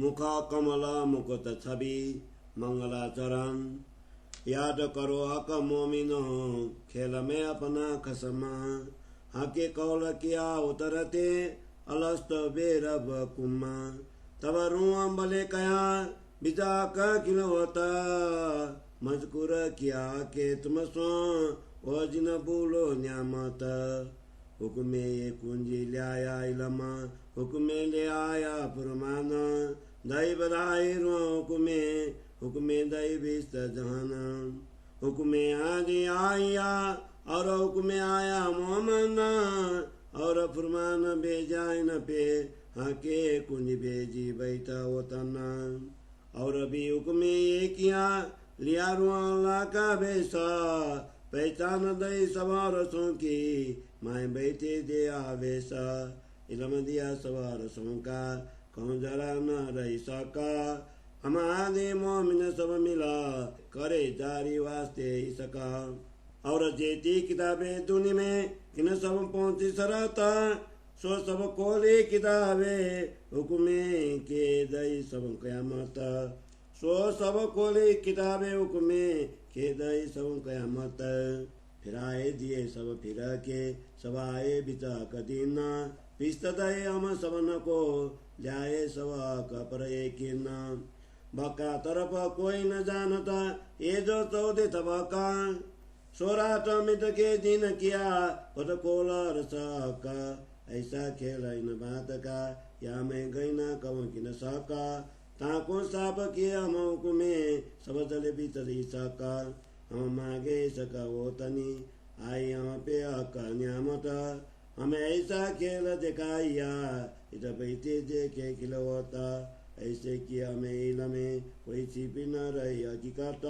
मुख कमल मुकुट छवि मंगलाचरण। याद करो हक मोमिनो खेल में अपना खसमा। हके कौल किया उतरते अलस्त बेरब कुम्मा। तब रुआ बले कया बिजा का किलोता। मजकूर किया के तुम सो ओ जिन बोलो न्यामत। हुक्मे ये कुंजी लिया इलमा हुक्मे ले आया पुरमान। दई बधाई रो हुक्मे दई बिस्त जहान। हुक्मे आदि आया और हुक्मे आया मोमना। और फुरमान बेजाय न पे हाके कुंज बेजी बैठा वतना। और भी हुक्मे ये किया लिया रुआ का बेसा। पहचान दई सवारसों की माए बैठे दे आवेशा। इलम दिया सवारसों का कहूँ जरा न रही सका। हमारे मोमिन सब मिला करे जारी वास्ते ही सका। और जेती किताबें दुनि में किन सब पहुंची सरता। सो सब खोले किताबें हुक्मे के दई सब कयामत। सो सब खोले किताबें हुक्मे के दई सब कयामत। फिराए दिए सब फिर के सब आए बिचा कदीना। पिस्त दई हम सबन को जाए सवा कपर एक न। बका तरफ कोई न जानता ये जो चौदह तबका। सोराट मिट के दिन किया पद कोलर सका। ऐसा खेल इन बात का या मैं गई न कहूँ कि न सका। ताको साप किया मौक में सब जल भीतरी सका। हम मांगे सका वो तनी आई हम पे अका न्यामत। हमें ऐसा खेल दिखाया इत बैठे देखे खिलौता। ऐसे किया मैं इलमे कोई छिपी न रही हकीकत।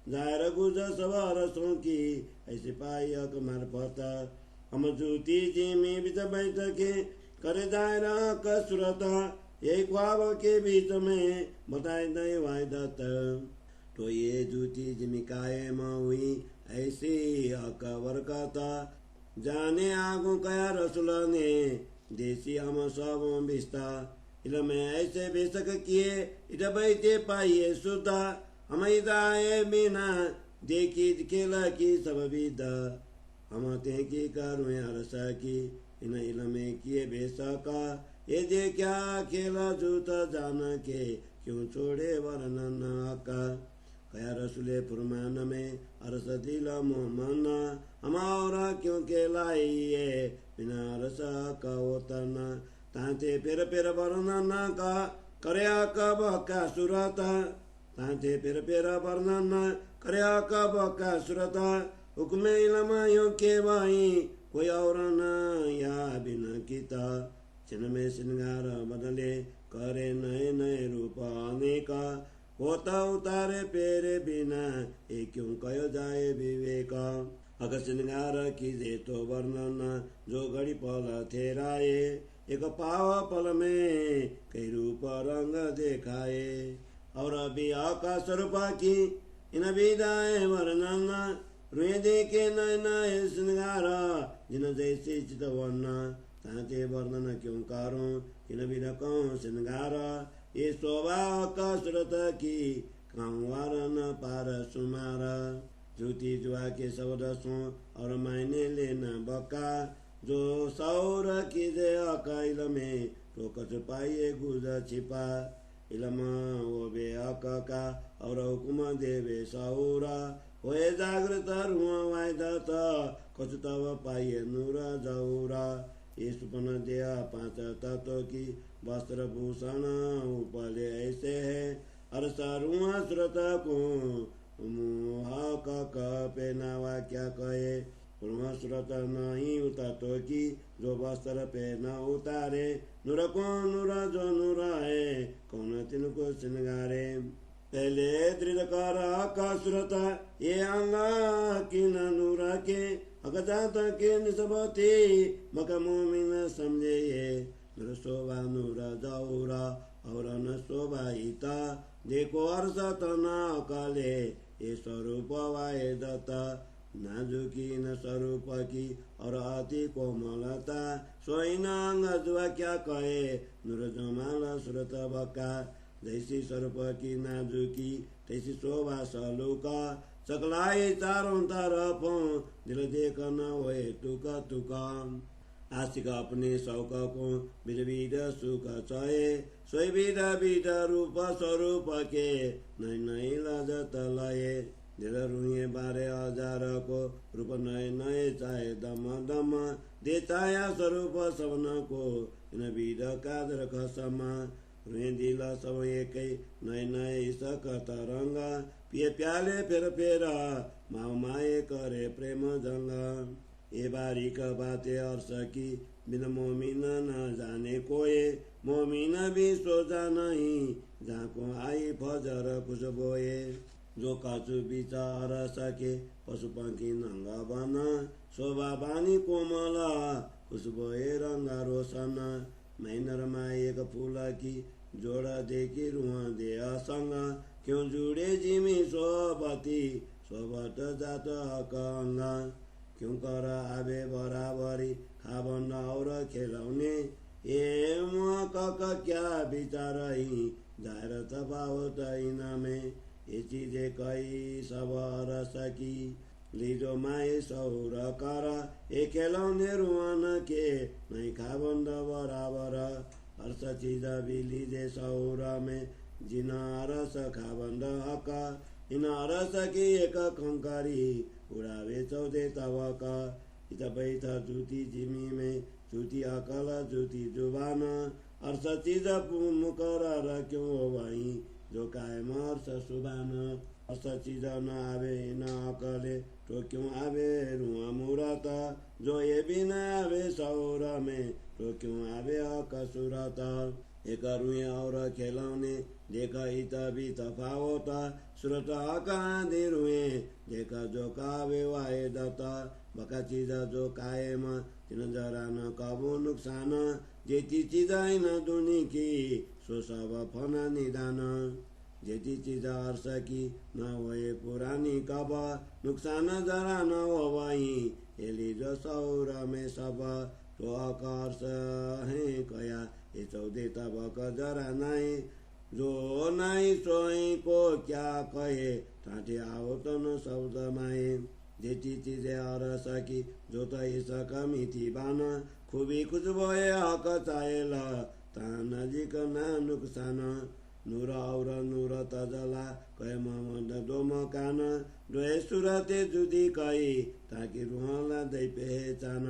जाहिर गुजर सवारसों की ऐसे पाई हक मार्फत। हम जूती जी में भी बैठ के करे दायरा कसरत। यही ख्वाब के बीच में बताए दे वायदत। तो ये जूती जिमी कायम हुई ऐसे हक वरकता। जाने आगू कया रसुल ने देसी हम सब बिस्ता। इलम ऐसे बेशक किए इध बैठे पाइए सुधा। हम इदाए बिना देखी खेला की सब विदा। हम ते की करूँ अरसा की इन इलमे किए बेसका। ये दे क्या खेला जूता जान के क्यों छोड़े वर्णन का। कया रसुले फुरमान में अरस दिल मोहमना। हमारा क्यों केलाइए बिना अरस का ओतना। तांते पेर वर्णन का करया कब का सुरता। तांते पेर वर्णन करया कब का सुरता। हुक्मे इलमायों के वाई कोई और न या बिना किता। छिन में श्रृंगार बदले करे नए नए रूप अनेका। होता उतारे पेरे बिना ये क्यों कयो जाए विवेका। अगर श्रृंगार कीजे तो वर्णन जो घड़ी पल थेराए। एक पाव पल में कई रूप रंग देखाए। और अभी आकाश रूपा की इन विदाए वर्णन। रुए देखे नए नए श्रृंगारा जिन जैसे चित वर्ण। ताते वर्णन क्यों कारूं किन भी न कहूँ श्रृंगारा। ये शोभा कसरत की कांवार न पार सुमारा। जुती जुआ के शब्द सुन और मायने लेना बका। जो सौर की दे अकाइल में तो कच पाइए गुजर छिपा। इलमा वो बे अका और हुक्म देवे सौरा। होए जागृत रुआ वायदत कच तब पाइए नूर जौरा। ये सुपन दिया पांच तत्व की वस्त्र भूषण उपले ऐसे है। अरसा रुआ श्रुत को मुहा का पहनावा क्या कहे। रुआ श्रुत नहीं उतारो की जो वस्त्र पहना उतारे। नूर को नूर जो नूर है कौन तिनको श्रृंगारे। पहले दृढ़ कर कसरत ये अंगा किन नूर के। अगजात के निस्बती मका मोमिन समझे ये। नूर शोभा नूर जौरा और न शोभा हिता। देखो अरसत न काले ये स्वरूप वायदता। नाजुकी न स्वरूप की और अति कोमलता। सोई न अंग जुआ क्या कहे नूर जमाल श्रुत बका। जैसी स्वरूप की नाजुकी तैसी शोभा सलुका सकलाई चारों तरफ दिल देख न होए टुका टुका आशिक अपने शौक को विध सुख चये सोई विध रूप स्वरूप के नै नै लजत लये दिल रुए बारे हजार को रूप नए नए चाहे दम दम दे चाया स्वरूप सबन को इन विध कादर खसमा रुए दिल सब एकै नए नए सकत रंग पिए प्याले फेर माओ माए करे प्रेम जंग ए बारीक बाते अर्श की बिन मोमिन न जाने कोए मोमिन भी सोचा नहीं जाको आई फजर खुशबोए जो काचु विचार सके पशु पंखी नंगा बन शोभा बानी कोमल खुशबोए रंगा रोशन मैनरमा एक फूल की जोड़ा देखी रुआ दे असंग क्यों जुड़े जिमी सोबती सोबत जात हकंगा क्यों कर आवे बराबरी खाबन और खेलौने ए मुआ कक क्या विचार ही जाएर तफावत में ये चीजें कई सब रस की लीजो माए सौर कर ए खेलौने रुआन के नहीं खाबन बराबर हर्ष चीज भी लीजे सौर में जिना रस खाबन हक इन रस की एक कंकरी उड़ावे चौदे तवका इत बैठ जुती जिमी में जुती अकल जुती जुबान अर्ष चीज मुकर क्यों वही जो कायम अर्ष सुबान अर्ष चीज न आवे न अकले तो क्यों आवे रुआ मुरत जो ये भी न आवे सौर में तो क्यों आवे अकसुरत एक रुए और खेलौने देखा इत भी तफावत सुरत कांदे रुए देखा जो कावे वाए दता बका चीज जो कायम तिन जरा न कबो नुकसान जेती चीज न दुनी की सो सब फना निदान जेती चीज अर्श की न होए पुरानी कब नुकसान जरा न हो वही एली जो सौर में सब तो अकर्ष है कया ये चौदह तबक जरा नहीं जो नहीं सोई को क्या कहे ठाठे आओ तो न शब्द माए जेती चीजें अरस की जो तो इसक मिथी बान खूबी खुशबोए हक चाहेला ता नजिक ना नुकसान नूर और नूर तजला कहे मोहम्मद दोम कान दोए सुरते जुदी कही ताकि रुहला दे पहचान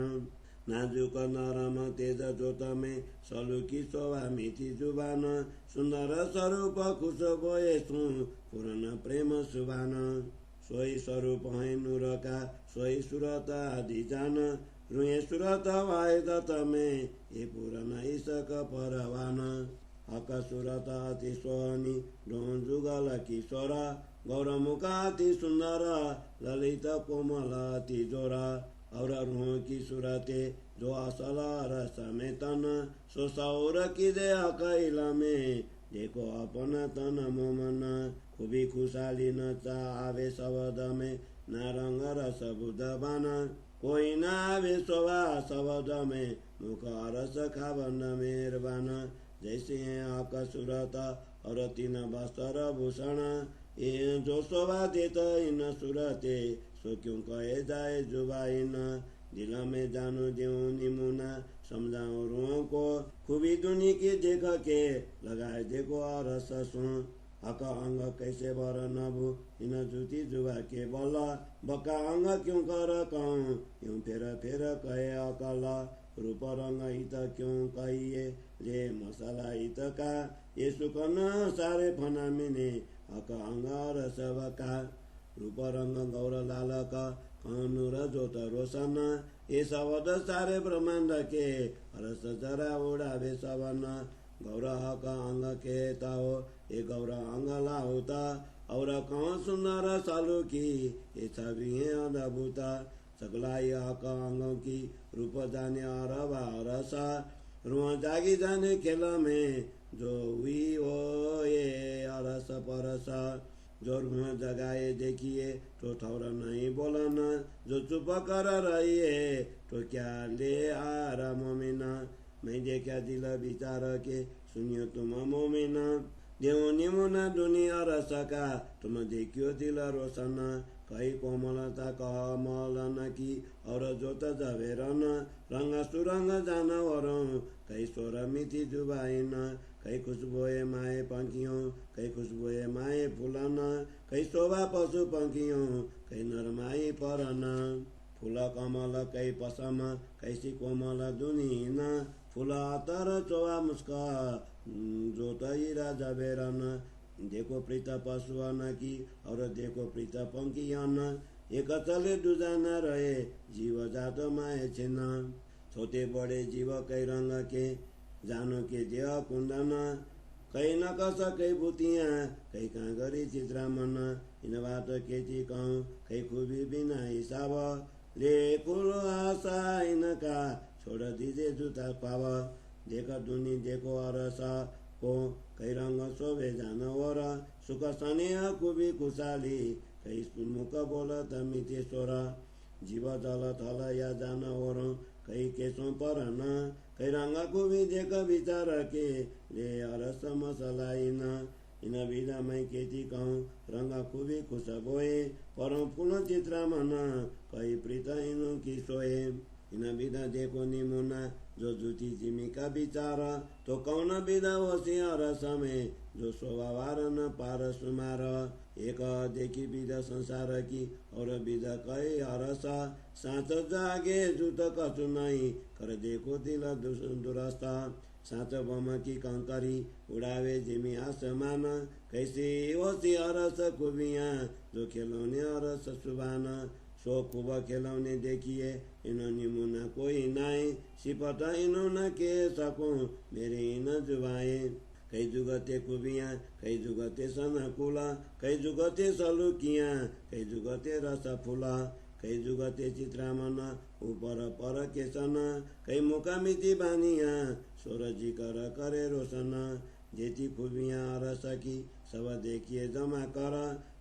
नाजुक नरम तेज जोत में सलुकी शोभा मिठी जुबान सुंदर स्वरूप खुशबोए सु पूर्ण प्रेम सुबान सोई स्वरूप है नूर का सोई सुरत आदि जान रुए सुरत वाय दत में ये पूर्ण इसक परवान हक सुरत अति सोहनी डोन जुगल किशोरा गौरमुख अति सुंदर ललित कोमल अति जोरा और रूह की सुरते जो असल रस में तन सो सौर की दे अकैल में देखो अपन तन मोमन खूबी खुशाली न आवे शब्द में न रंग रस बुध बन कोई न आवे शोभा शब्द में मुख रस खाबन मेहरबान जैसे हैं हक सुरत और तीन वस्त्र भूषण ये जो शोभा देता इन सुरते सो क्यों कहे जाए जुबाइन दिल में जानो देऊ निमुना समझाओ रूहों को खूबी दुनी की देख के लगाए देखो और सुन हक अंग कैसे बर नभु इन जुती जुबा के बल बका अंग क्यों कर कहूँ यूं फेर फेर कहे अकल रूप रंग इत क्यों कहिए रे मसाला इत का ये सुकन सारे फना मिने हक अंग रस बका रूप रंग गौर लाल का कौनुर जोत रोशन ये शब्द सारे ब्रह्मांड के रस जरा उड़ावे सवन गौर का अंग कहता हो ये गौर अंग लाहुता और कौन सुंदर सालू की ये छवि है अद्भुता सकलाई हक अंगों की रूप जाने और रसा रुआ जागी जाने खेल में जो हुई हो ये अरस परसा जो रूह जगाए देखिए तो ठौर नहीं बोलना जो चुप कर रहिए तो क्या ले आ मोमिना मैं देखा दिल विचार के सुनियो तुम मोमिना देव निमुना दुनिया रसका तुम देखियो दिल रोशन कई कोमलता कमलन की और जोत जवेरन रंग सुरंग जानवर कई स्वर मिति जुबाइन कई खुशबुए माए पंखियों कई खुशबुए माए फूलन कई शोभा पशु पंखियों कई नरमाई परन फूल कमल कई पसम कैसी कोमल दुनीन फूल अतर चोवा मुस्का जोत हीरा जवेरन देखो प्रीत पशुअन की और देखो प्रीत पंखियन एक चले दूजा न रहे जीव जात माए छिन छोटे बड़े जीव कई रंग के जानो के देह कुंदन कई नकस कई भूतिया कई कांगरी चित्रामन इन बात के कहूँ कई खूबी बिना हिसाब ले फूल आशा इनका छोड़ दीजिए जूता पाव देखो दुनी देखो अरसा को कई रंग शोभे जानवर सुख स्नेह कुबी खुशाली कई मुख बोलत मिते स्वर जीव जल थल या जानवर कई केसों पर न कई रंग कुबी देख विचार के ले अरस मसलाइन इन विधा मैं केती कहूँ रंग कुबी खुश बोए परम पुनः चित्रा मन कई प्रीत इन की सोए इन विधा देखो निमुना जो जुती जिमी का विचार तो कौन विधा होशियार समय जो शोभावार न पार सुमार एक देखी विधा संसार की और विधा कई अरस साँच जागे जुत कछु नहीं कर देखो दिल दुरस्ता साँच बम की कंकरी उड़ावे जिमी आसमान कैसी होशियार कुबिया जो खिलौने अरस सुबान सो खूब खिलौने देखिए इन निमुना कोई नाई सिपट इन्होंने के सकूं मेरे इन जुबाए कई जुगते खुबियाँ कई जुगते सनकुला कई जुगते सलुकियाँ कई जुगते रस फूला कई जुगते चित्रामन ऊपर पर केसन कई मुकामिति बानिया सूरजी कर करे रोशन जेती खुबियाँ रस की सब देखिए जमा कर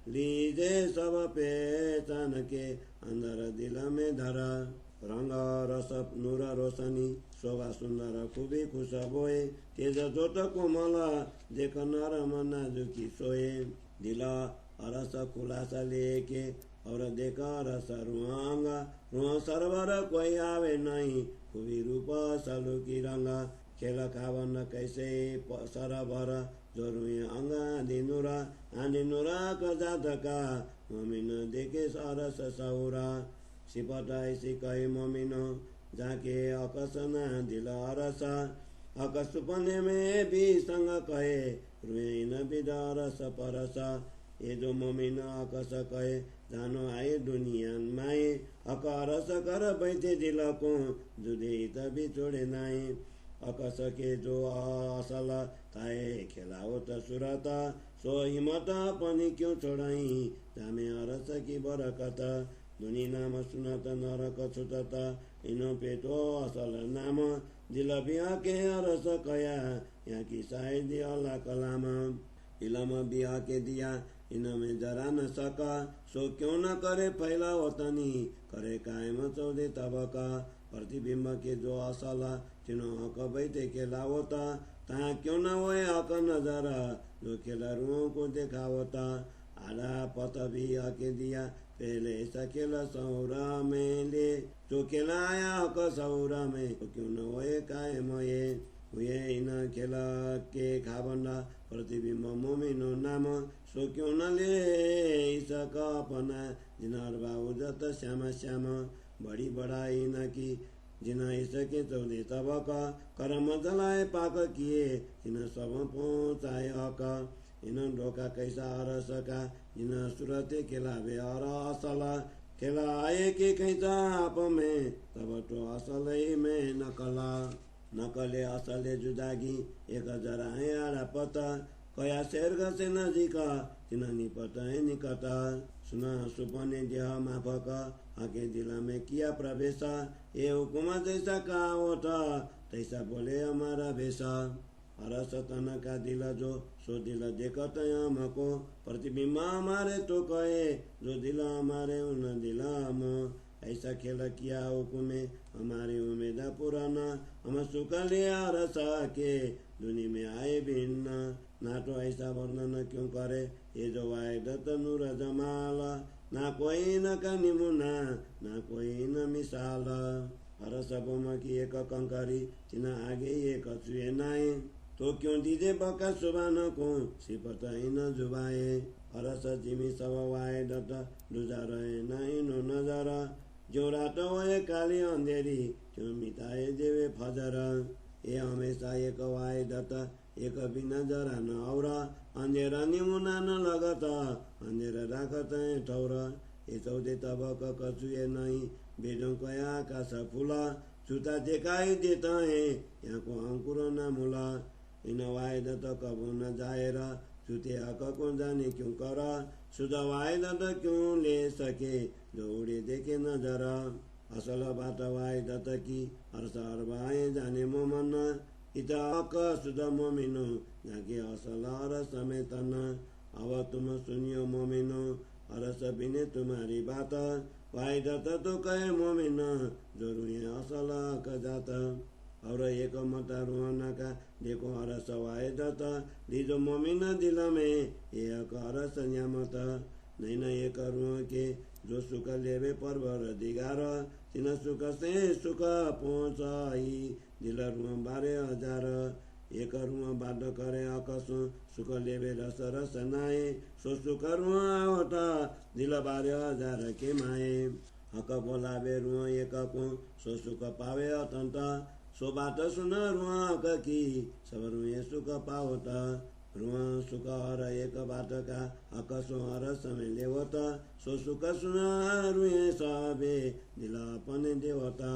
लीजे सब पहचान के अंदर दिल में धरा रंग रस नूर रोशनी शोभा सुंदर खूबी खुश बोए तेज जोत कोमल देख नर मना जुकी सोए दिल अरस खुलासा लेके और देख रस रुआंग रुआ सरवर कोई आवे नहीं खूबी रूप सलू की रंग खेल खावन कैसे सरवर जो रुए अंग आंधी नूरा कजातका ममिन देखे सरस सौरा सिपट ऐसी कहे ममिनो जाके अकसना दिल अरसा अकस सुपने में भी संग कहे रुए न बिदा रस परसा ये जो ममिन अकस कहे जानो आए दुनिया माए अकरस कर बैठे दिल को जुदे तभी छोड़े नाई अकस के जो असल ताए खेलाओ त सुरता सो हिम्मत पनि क्यों छोड़ाई जामे अरस की बरकत दुनी नाम सुनत नरक छुटत इनो पेटो असल नाम दिल बिहा के अरस कया यहाँ की शायद अल्लाह कलाम इलम बिहा के दिया इनमें जरा न सका सो क्यों न करे फैला वतनी करे कायम चौदे तबका प्रतिबिंब के जो असल तिनो हक बैठे के लावता ता क्यों न होए हक नजर जो खिलाड़ुओं को दिखावता आधा पत भी आके दिया पहले ऐसा खेला सौरा में ले जो खिलाया हक सौरा में तो क्यों न होए कायम हुए इन खेला के खाबंदा प्रतिबिंब मोमिनो नाम सो क्यों न ले इसका अपना जिनार बाबू जत श्याम श्याम बड़ी बड़ाई न की जिना इसके चौदह तबका करम जलाए पाक किए जिन सब पहुँचाए हक इन ढोका कैसा अरस का जिन सुरते खिलावे और असल खिलाए के कैसा आप में तब तो असल में नकला नकले असले जुदागी एक जरा है आड़ा पता कया शेरग से नजीका तिन निपट है निकटा सुना सुपने देह माफक आके दिला में किया प्रवेश ये हुकुम जैसा कहा होता तैसा बोले हमारा भेषा अरस तन का दिल जो सो दिल देखत हमको प्रतिबिंब हमारे तो कहे जो दिल हमारे उन दिला हम ऐसा खेल किया हुकुमे हमारी उम्मीद पुराना हम सुख लिया रसा के दुनि में आए भिन्न नाटो ऐसा वर्णन क्यों करे ये जो वाय दत्त नूर जमाल ना कोई न का निमुना ना कोई न मिसाल हर सबों की एक कंकरी तिना आगे एक छुए नाए तो क्यों दीजे बका सुबान को सिपत इन जुबाए हरस जिमी सब वाय दत्त दूजा रहे नहीं नो नजर जो रात होए काली अंधेरी क्यों मिटाए देवे फजर ये हमेशा एक वाय दत्त एक बिना जरा न और अंधेरा निमुना न लगता अंधेरा राखत है ठौर ये चौधे तब कछुए नहीं बेडों कया आकाश फूला छुता दिखाई देता है यहाँ को अंकुर न मूला इन वाय दत्त कबो न जाएरा छुते हक को जाने क्यों करा सुधा वाय दत्त क्यों ले सके जो उड़े देखे न जरा असल बात वाय दत्त की हर भाई जाने मोमन इत हक सुधा मोमिनो जाके असल हर समेत न अब तुम सुनियो मोमिनो हरस बिने तुम्हारी बात वाय दत्त तो कहे मोमिन जरूर असल का जाता और एक मत रुआना का देखो हरस वाय दत्त दीजो मोमिन दिल में एक हरस न्यामत नहीं न एक रुआ के जो सुख लेवे परवर दिगार तिन सुख से सुख पहुँचाई दिल रुआ 12,000 एक रुआ बाट करे आकाश सुख लेवे रस रस नाए सो सुख रुआ आवता दिल 12,000 के माए हक बोलावे रुआ एक को सो सुख पावे अतंत सो बाट सुन रुआ हक की सब रुए सुख पावता रुआ सुख हर एक बाट का हक सो हर समय लेवता सो सुख सुना रुए सबे दिल अपने देवता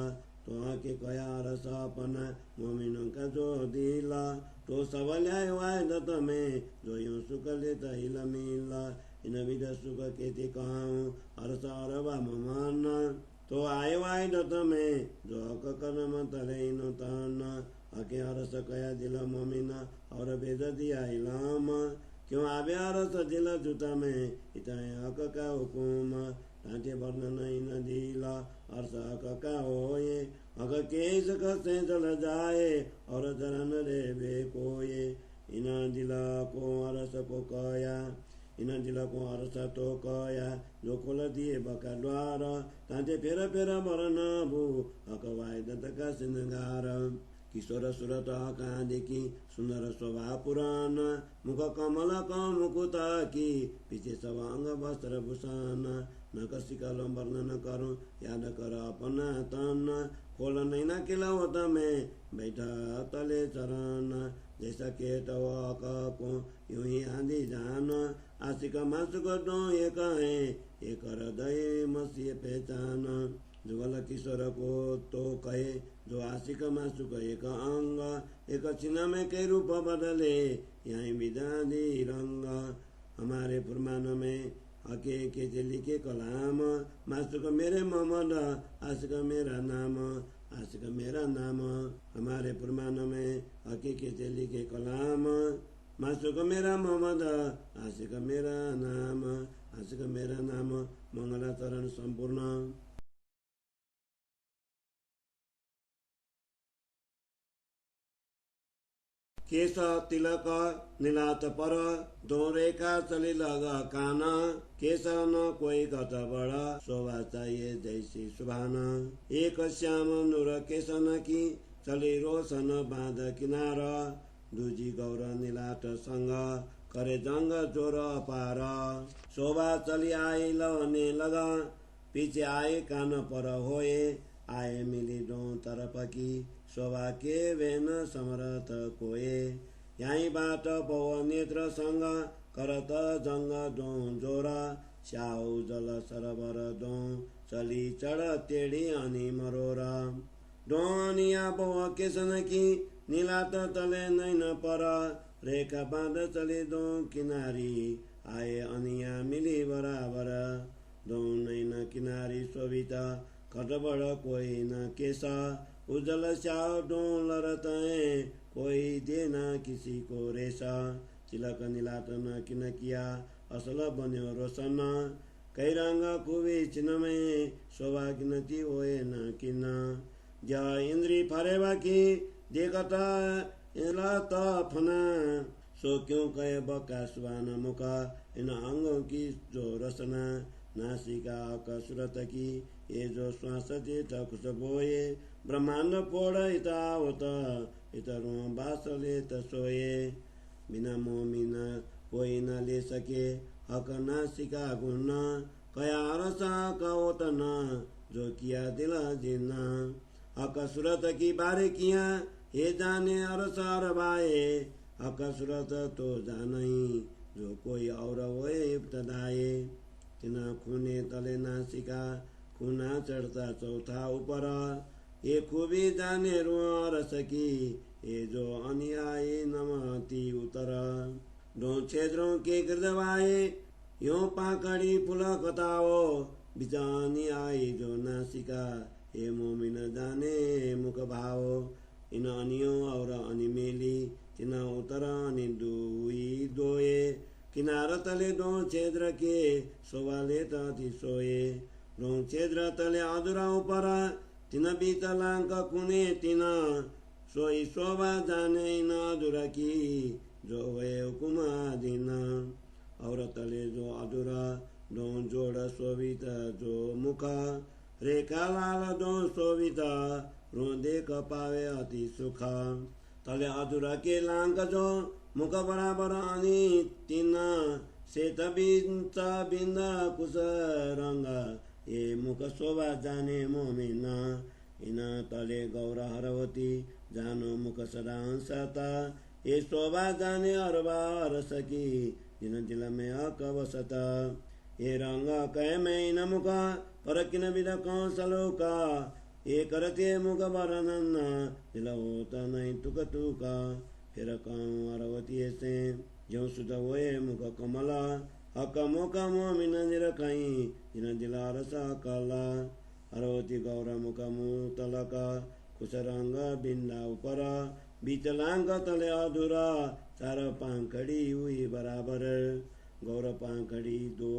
तो आके कया रस अपना मोमिनों का जो दिला तो सबल आए वाय दत्त में जो यूं सुख लेता हिला मिला इन विध सुख के कहूँ हर्ष अरबा ममान तो आए वाय दत्त में जो हक कर्म तरे इन तन आके हर्ष कया दिला मोमिना और भेज दिया इलाम क्यों आवे हर्ष दिला जूता में इतने हक का हुकुम तांटे वर्णन इन दिला हर्ष हक का होए अगर केस कसे चल जाए और जरन रे बे कोये इन दिला को हरस को कया इन दिला को हरस तो कया जो खोल दिए बका द्वार तांटे फेर फेर मरन भू हक वाय दत्त का सिंगार किशोर सुरत हका देखी सुंदर शोभा पुराण मुख कमल का मुकुता की पीछे सब अंग वस्त्र भूषण न कसिकल वर्णन करूं याद कर अपना तन खोल नहीं न खिलावत में बैठा तले चरण जैसा केट को यूं ही आंधी जान आशिक मासुक दो एक है एक हृदय मसीह पहचान जुगल किशोर को तो कहे जो आशिक मासुक एक अंग एक चिन्ह में कई रूप बदले यही विदादी रंग हमारे फुरमान में हके के लिखे कलाम मासुक मेरे मोहम्मद आशिक मेरा नाम आशिक मेरा नाम हमारे फुरमान में हके के लिखे कलाम मासुक मेरा मोहम्मद आशिक मेरा नाम आशिक मेरा नाम मंगलाचरण संपूर्ण केश तिलक नीलात पर दो रेखा चली लगा काना केश न कोई घट बड़ा शोभा चाहिए जैसी सुभाना एक श्याम नूर केशन की चली रोशन बांध किनारा दूजी गौर नीलाट संग करे जंग जोर पार शोभा चली आई लवने लगा पीछे आए कान पर होए आए मिली दो तरफ की शोभा के वेन समरथ कोए यही बाट पव नेत्र संग करत जंग दो जोरा स्याउ जल सरबर दो चली चढ़ तेड़ी अनि मरोरा दो अनिया पव केसन की नीलात तले नैन पर रेखा बांध चले दो किनारी आए अनिया मिली बराबर दो नैन किनारी शोभिता खटबड़ कोई न केसा उजल श्याव डों लरत है कोई देना किसी को रेसा तिलक नीलात न किन किया असल बन्यो रोशन कई रंग कुवी चिन्ह में शोभा किनती होए न किन जय इंद्री फरेवा की देखता इला फना सो क्यों कहे बका सुबाना मुका इन अंगों की जो रसना नासिका कसरत की ये जो श्वास जेठ खुशबोए ब्रह्मांड पोड़ इतावत इतरों बासले तसोए बिना मोमिन कोई न ले सके हक नासिका गुण कया रसा कवतन जो किया दिल जिन्ना हक सूरत की बारीकियां ये जाने अरसार बाए हक सूरत तो जानी जो कोई और वो इब्तदाए तिना खूने तले नासिका खूना चढ़ता चौथा ऊपर ये खूबी जाने रुआ रस की ये जो अनुयायी नमती उतर दो छेद्रों के गिरदवाए यो पाकड़ी पुला कताओ बिचानी आई जो नासिका ये मोमिन जाने मुख भाव इन अनियों और अनिमेली तिना उतर अनि दुई दोए किनार तले दो छेद्र के सोवाले ती सोए दो छेद्र तले अधुरा ऊपर तिन बीतलांक कुने तिना सोई शोभा जाने न अधुरा की जो वे हुकुमा दिन और तले जो अधुरा दो जोड़ शोभित जो मुख रेखा लाल दो शोभित रोंदे कपावे अति सुख तले अधुरा के लांक जो मुख बराबर अनि तीन सेत बिंद कुश रंग ये मुख शोभा जाने मोमिन इन तले गौर हरवती जानो मुख सदा सता ये शोभा जाने अरबा सकी जिन दिल में अकवसता ये रंग कह मैं इन मुख पर किन विद कौशलों का ये करते मुख बरनन दिल होता नहीं तुका फिर कहूँ अरवती से जो सुध हुए मुख कमला हक मुख मोमिन निरखई जिन दिला रसा कला अरवती गौर मुख मुँह तलका कुश रंग बिंदा ऊपर बीचलांग तले अधूरा चार पांखड़ी हुई बराबर गौर पांखड़ी दो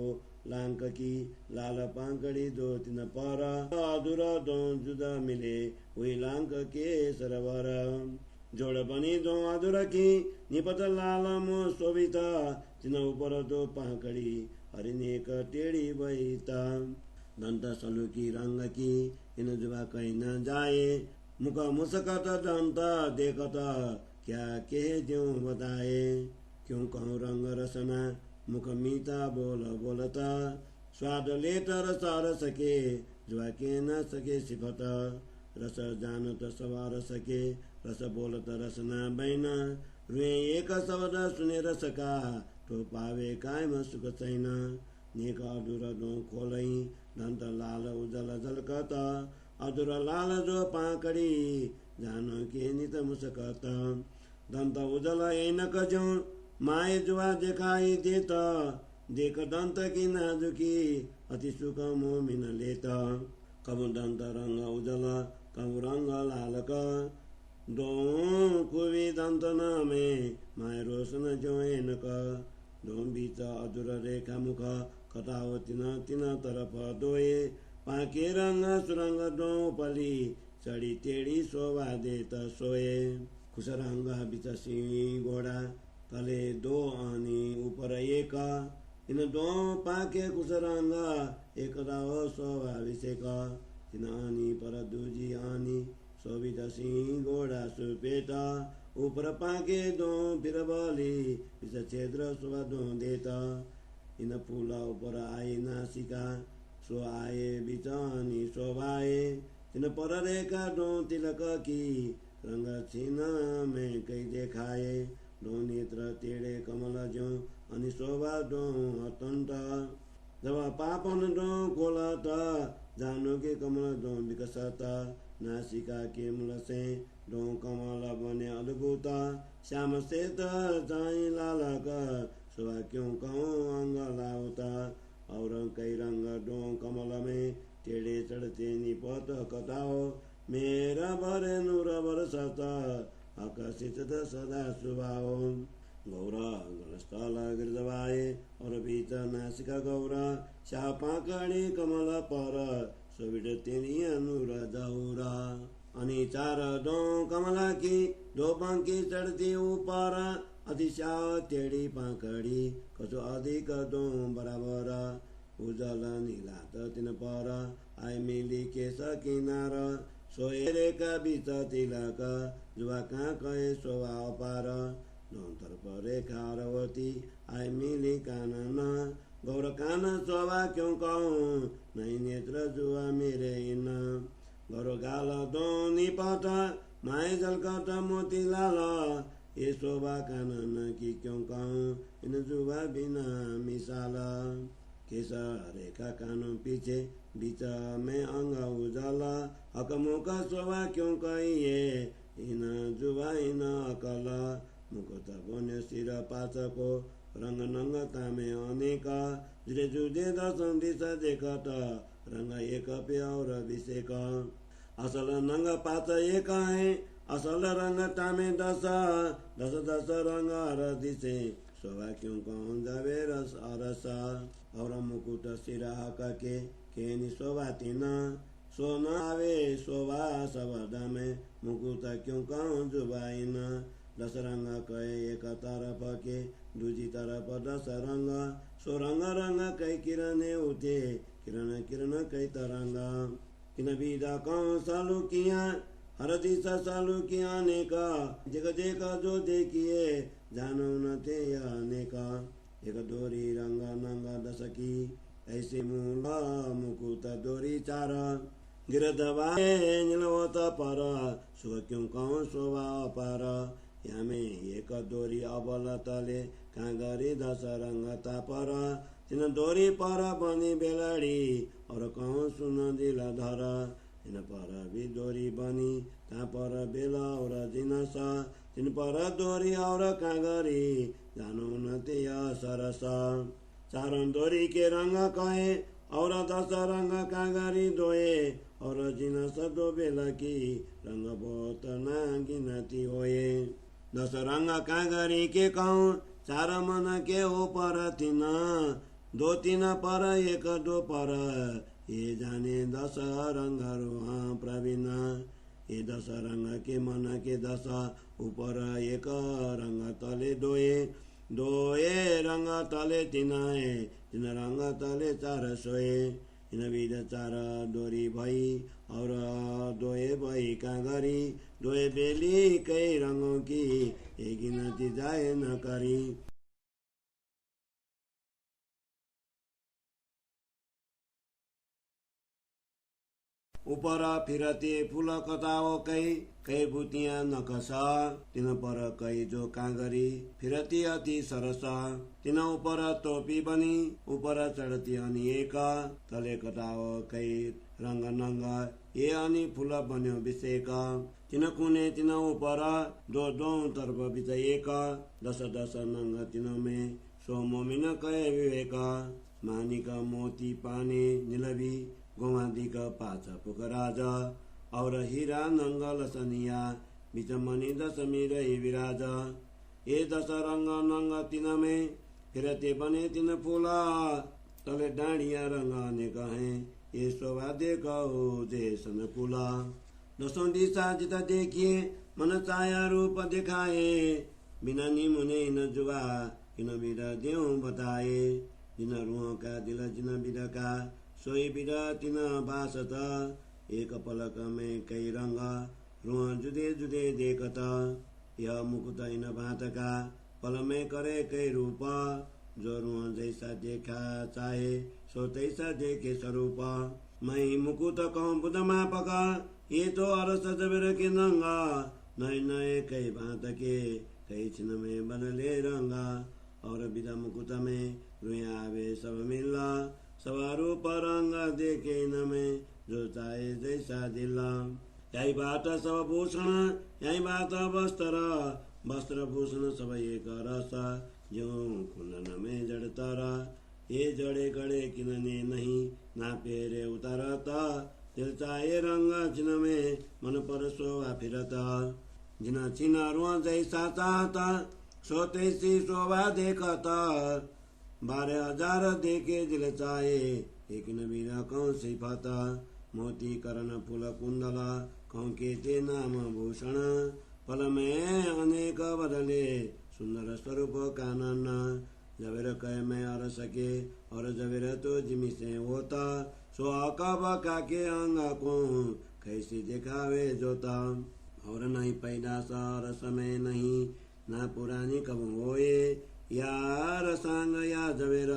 लांक की लाल पांखड़ी दो तीन पर अधूरा दो जुदा मिले हुई लांक के सरवर जोड़ बनी दो अधूरा की निपत लाल मुँह शोभिता तीन ऊपर दो पांखड़ी हरिनेक टेढ़ी बहिता दंत सलू की रंग की इन जुबा कहीं न जाए मुख मुस्कत दंत देखत क्या के ज्यों बताए क्यों कहूँ रंग रसना मुख मीता बोलता स्वाद लेतर सार सके जुआ के न सके सिफत रस जानत सवार सके रस बोलत रसना बैना रुए एक शब्द सुने रस का तो पावे कायम सुख सैना नेक अधुर दो खोलई दंत लाल उजल झलकत अधुर लाल जो पाकड़ी जानो के नित मुस्कत दंत उजल ऐनक जो माए जुआ दिखाई देता देख दंत की नाजुकी अति सुख मोमिन लेता कब दंत रंग उजल कब रंग लालक दो कुवी दंत नामे माए रोशन जो ऐनक दो बीच अधुर रेखा मुख कटाव तीन तरफ दोए पाके रंग सुरंग दो पली चढ़ी टेढ़ी शोभा देत सोए खुश रंग बिच सिंह घोड़ा तले दो आनी ऊपर एक इन दो पाके खुश रंग एक दाव शोभा विषेक तीन आनी पर दूजी आनी शोभित सिंह घोड़ा सुपेटा ऊपर पाके दो फिर बली बिच छेद्र शोभा दो देता इन फूला ऊपर आई नासिका सो आए बिचानी शोभाए तीन पर रेखा दो तिलक की रंग छीन में कई देखाए दो नेत्र टेढ़े कमल जो अनि शोभा दो अतंत जब पापन दो खोलत जानो के कमल दो विकसत नासिका के मूल से दो कमल बने अद्भुत श्याम श्वेत जाई लालक शोभा क्यों कहूँ अंग लाउता और कई रंग दो कमल में टेढ़े चढ़ते निपत कटाओ मेरा भरे नूर बरसत आकर्षित सदा सुभाओ गौरा गलस्थल गिरदवाए और बीच नासिका गौरा शाह पाकड़ी कमल पर सुविड तेनिया नूर दौरा। अनि चार दो कमला की दो पंखी चढ़ती ऊपर अतिश्या टेढ़ी पाकड़ी कसो अधिक दो बराबर उजल नीलात तिन पर आइ मिली केश किनार सोहेरे का बीच तिलक जुवा कहाँ कहे शोभा अपार दोतर परे खारवती आइ मिली कानन गौर कान शोभा क्यों कहूँ नहीं नेत्र जुआ मेरे इन गौर गाल दो निपट माए जलकट मोती लाल ये शोभा कानन की क्यों कहूँ इन जुआ बिना मिसाल केश रेखा कानों पीछे बीच में अंग उजाला हकमुख शोभा क्यों कहिए इन जुबा इन अकल मुकुट बन्यो शिर पाचको रंग नंगता में अनेक जुदे जुदे दर्शन दिशा देखत रंग एक पे और विषेक असल नंग पाच एक है असल रंग तामे दस दस दस रंग हर दिशे शोभा क्यों कहूँ जावे रस अरस और मुकुट सिरा के नि शोभा तीन सोन आवे शोभा सबद में मुकुट क्यों कहूँ जुबाइन दस रंग कहे एक तरफ के दूजी तरफ दस रंग सो रंग रंग कई किरण उठे किरण किरण कई तरंग किन विदा कहूँ सालू किया हर दिशा सालू किया अनेक जग जेक जो देखिए जानो न थे अनेक एक दोरी रंग नंग दस की ऐसे मूला मुकुट दोरी चार गिरधवाए नीलवत पर सुख क्यों कहूँ शोभा पर यामे एक दोरी अबल तले काँगरी दस रंग पर तिन दोरी पर बनी बेलड़ी और कहूँ सुन दिल धर तिन पर भी दोरी बनी ता पर बेला और जिनस तिन पर दोरी और काँगरी जानो न तेय सरस चारों दोरी के रंग कहे और दस रंग काँगरी दोए और जिनस दो बेला की रंग बहुत न गिनती होए दस रंग काँगरी के कहूँ चार मन के ऊपर तीन दो तीन पर एक दो पर ये जाने दस रंग रोहा प्रवीण ये दस रंग के मन के दस ऊपर एक रंग तले दोए दोए रंग तले तीन तीन रंग तले चार सोए इन विध चार दोरी भई और दोए भई काँगरी दोए बेली कई रंगों की एक गिनती जाए न करी ऊपर फिरते फूल कताओ कई बुतियाँ नकसा तिन पर कई जो काँगरी फिरती अति सरस तिन ऊपर टोपी बनी ऊपर चढ़ती अनि एक तले कटाओ कई रंग नंग ये अनि फूल बन्यो विषेक तिन कुने तिन ऊपर दो दो तरफ बीच एक दस दस नंग तिन में सो मोमिन कहे विवेक मानिक मोती पाने निलवी गोमादिक पाच पुक राजा और हीरा नंगल सनिया बीच मणि दशमी रही विराज ये दस रंग नंग तिन में फिरते बने तिन फूला तले डाँडिया रंग अनेक हैं ये शोभा देखो जैसन फूला दसों दिशा जिता देखिए मन छाया रूप दिखाए बिना निमुने न जुआ इन बिरा देव बताए जिन रूह का दिल जिन बिरा का सोई बिरा तिन बासत एक पलक में कई रंग रुआ जुदे जुदे देखत यह मुकुट इन भात का पल में करे कई रूप जो रुआ जैसा देखा चाहे सो तैसा देखे स्वरूप मैं मुकुट कहूँ बुध मापक ये तो अरस जबेर के नंगा नए नए कई भात के कई छिन में बनले रंगा और बिदा मुकुट में रुया आवे सब मिला सवारू पर रंग देखे न में जो चाहे जैसा दिला यही बात सब भूषण यही बात वस्त्र वस्त्र भूषण सब एक रस जो कुंदन में जड़तारा ये जड़े गड़े किनने नहीं ना पेरे उतारता दिल चाहे रंग चिन्ह में मन पर शोभा फिरता जिना चिन्ह रुआ जैसा चाहता सो तैसी शोभा देखता 12,000 देखे दिल चाहे एक नबीरा कौन सी फाता मोती करण फूल कुंडला कंकेते नाम भूषण फल में अनेक बदले सुंदर स्वरूप कानन जबेर कह मैं अर सके और जबेर तो जिमी से होता सो अकब काके अंग को कैसे दिखावे जोता और नहीं पैदा सर समय नहीं ना पुरानी कब होए यार सांग या जबेर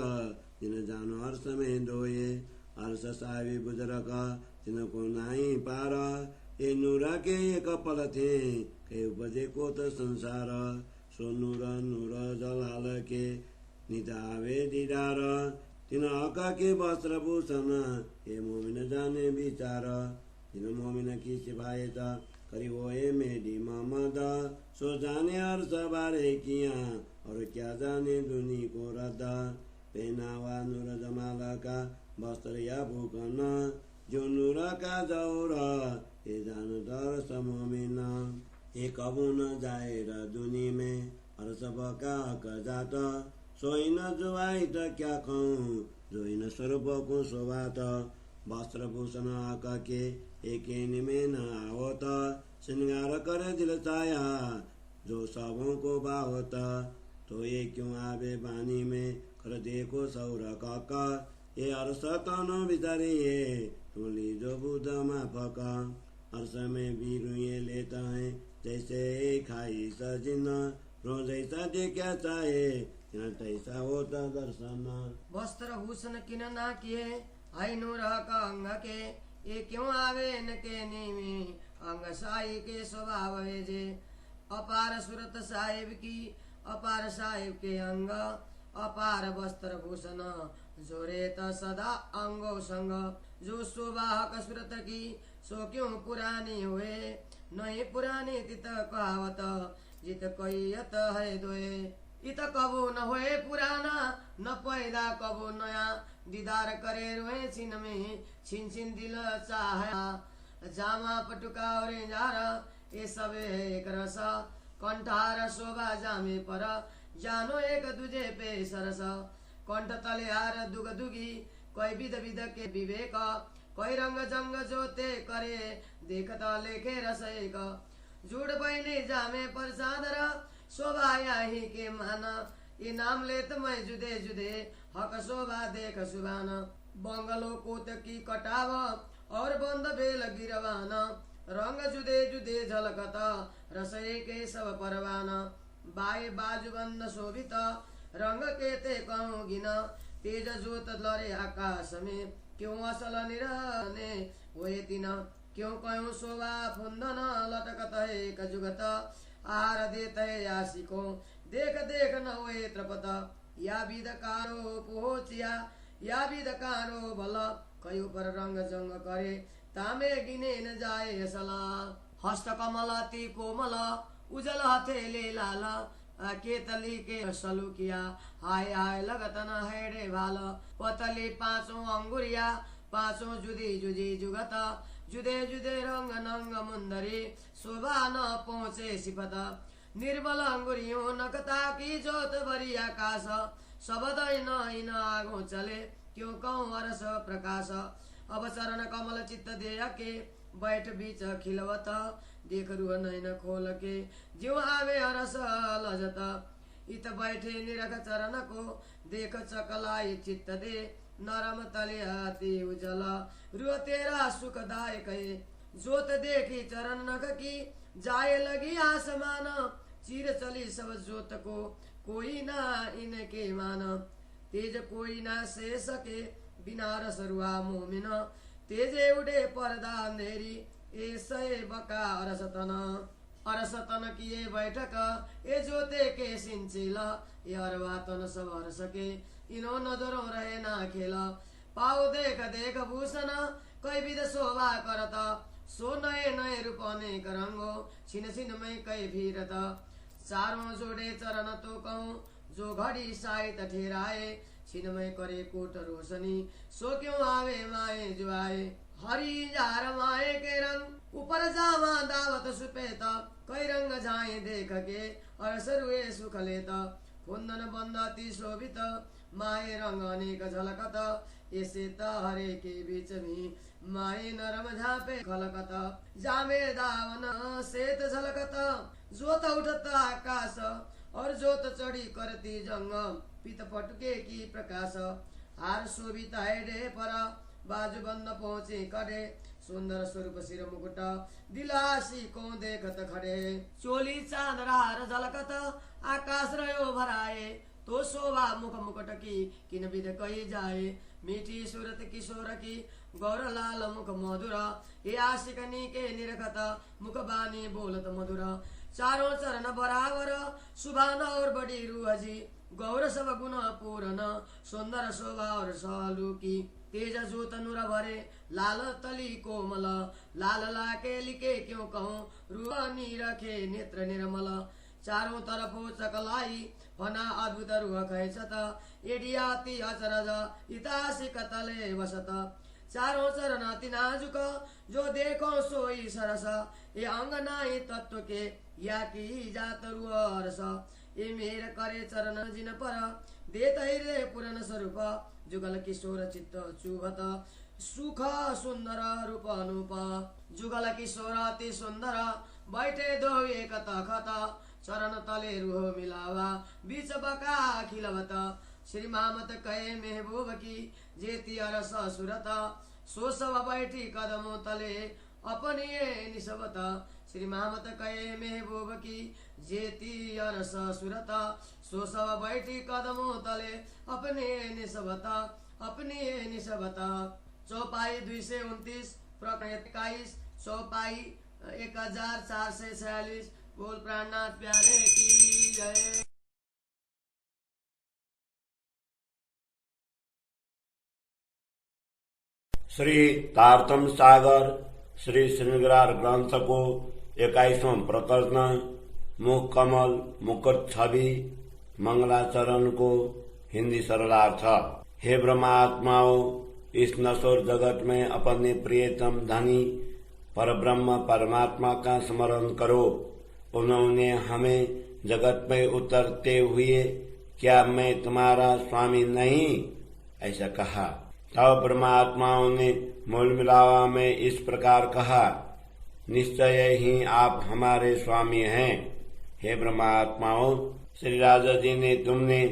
जिन जानो हर्ष में दोए हर्ष सावी बुजरक जिनको नाई पार ए नूरा के एक पल थे के उपजे को तो संसार सो नूर नूर जलाल के निदावे दीदार तिन हका के वस्त्र भूषण हे मोमिन जाने विचार तिन मोमिन की सिफायत करी होए मेरी ममद सो जाने हर्ष बारे किया और क्या जाने दुनी को रदा पहनावा नूर जमाल का वस्त्र या भूखन जो नूर का जौरा ए जान दर समोमिन एक कबू न जाए दुनी में हर सब का जात सोई न जुआई त क्या कहूँ जोई न स्वरूप को शोभात वस्त्र भूषण आका के एक में न आवत श्रृंगार कर दिल चाया जो सबों को बावत तो ये क्यों आवे बानी में कर देखो सौर काका ये अर्ष तन बिचारिए तुम लीजो बुध माफक अर्ष में भी रुए लेता है जैसे खाई सजिन रो जैसा देखा चाहे तैसा होता दर्शन वस्त्र भूषण किन ना किए आई नूर का अंग के ये क्यों आवे न के नीमे अंग साई के स्वभाव है जे अपार सूरत साहिब की अपार साहिब के अंग अपार वस्त्र भूषण जोरे त सदा अंगो संग जो सुवाहक सूरत की सो क्यों पुरानी हुए नहीं पुरानी तित कहावत जित कहियत है दोए इत कबो न होए पुराना न पैदा कबो नया दीदार करे रोए छिन में छिन छिन दिल चाह जामा पटुका और जार ये सब एक रस कंठार शोभा जामे पर जानो एक दूजे पे सरस कंठ तले हार दुग दुगी कोई विध विध के विवेक कोई रंग जंग जोते करे देखता लेखे रस एक जुड़ बहने जामे पर सादर शोभा यही के मान ये नाम लेत मैं जुदे जुदे हक शोभा देख सुबान बंगलो कोत की कटाव और बंद बेल गिरवान रंग जुदे जुदे झलकता रसए के सब परवान बाय बाजुबंद शोभित रंग के ते कहूँ गिना तेज जोत लरे आकाश में क्यों असल निरने हुए तीन क्यों कहूँ शोभा फुंदन लटकत है कजुगत आहार देत है यासिको देख देख न हुए त्रपत या विदकारो पोचिया या विदकारो भल कयु पर रंग जंग करे तामे गिने न जाए सला हस्त कमल ती कोमल उजल हथेले लाल केतली के सलू किया हाय हाय लगत न हेडे भाल पतली पाँचों अंगुरिया पाँचों जुदी जुदी जुगत जुदे जुदे रंग नंग मुंदरी शोभा न पहुँचे सिपत निर्मल अंगुरियों नकता की जोत भरी आकाश शबद इन आगो चले क्यों कहूँ अरस प्रकाश अब चरण कमल चित्त दे के बैठ बीच खिलवत देख रुह नैन खोल के ज्यो आवे हरस लजत इत बैठे निरख चरण को देख चकलाई चित्त दे नरम तले आती उजल रुह तेरा सुखदायक है जोत देखी चरण नख की जाए लगी आसमान चीर चली सब जोत को कोई ना इनके मान तेज कोई ना से सके बिना रस रुआ मोमिन तेजे उड़े पर्दा अंधेरी ऐसे बका अरसतन किए बैठक ए जोते के सिंचिला ये अरवातन सब हर सके इनो नजरों रहे ना खेला पाओ देख देख भूषण कई विध शोभा करता सो नए नए रूप अनेक रंगो छिन छिन में कई भीरत चारों जोड़े चरण तो कहूँ जो घड़ी साहित ठेराए छिन में करे कोट रोशनी सो क्यों आवे माए जो आए हरी जार माए के रंग ऊपर जावा दावत सुपेता कई रंग जाए देख के और सरुए सुख लेता कुंदन बंद अति शोभित माए रंग अनेक झलकत ऐसे त हरे के बीच में माए नरम झापे खलकत जामे दावन सेत झलकत जोत उठत आकाश और जोत चढ़ी करती जंग पित पटुके की प्रकाश हार शोभित है पर बाजू बंद पहुँचे कड़े सुंदर स्वरूप सिर मुकुट दिलासी को देखत खड़े चोली चांद हार झलकत आकाश रयो भराए तो शोभा मुख मुकुट की किन विध कही जाए मीठी सूरत किशोर की गौर लाल मुख मधुर ये आशिकनी के निरखत मुख बानी बोलत मधुर चारों चरण बराबर सुभान और बड़ी रूहजी गौर सब गुण पूर्ण सुंदर शोभा और सालू की तेज जो तनुर भरे लाल तली कोमल लाल लाके लिखे क्यों कहूँ रूहानी रखे नेत्र निर्मल चारों तरफ चकलाई फना अद्भुत रूह कैसत एडियाति अचरज इतासी कतले वसत चारों चरण अति नाजुक जो देखो सोई सरस ये अंगनाई तत्व के या की जात रूह रस ये मेर करे चरण जिन पर देत हृदय पुरन स्वरूप जुगल किशोर चित्त चुभत सुख सुंदर रूप अनुप जुगल किशोर अति सुंदर बैठे दो एक तखत चरण तले रूह मिलावा बीच बका खिलवत श्री मामत कहे महबूब की जेती अरस सुरत सो सब बैठी कदमों तले अपनिए निसबत श्री मामत कहे महबूब की जेती अरस सुरत सो सब बैठी कदमों तले अपने निसबत चौपाई 229 प्रकरण 21 चौपाई 1446 बोल प्राणनाथ प्यारे की जय। श्री तारतम सागर श्री श्रृंगार ग्रंथ को 21वां प्रकरण मुख कमल मुकुट छवि मंगलाचरण को हिंदी सरलार्थ। हे ब्रह्मात्माओं, इस नश्वर जगत में अपने प्रियतम धनी परब्रह्म परमात्मा का स्मरण करो। उन्होंने हमें जगत में उतरते हुए क्या मैं तुम्हारा स्वामी नहीं ऐसा कहा। तब ब्रह्मात्माओं ने मूल मिलावा में इस प्रकार कहा, निश्चय ही आप हमारे स्वामी हैं। हे ब्रह्मात्माओं, श्री राजा जी ने तुमने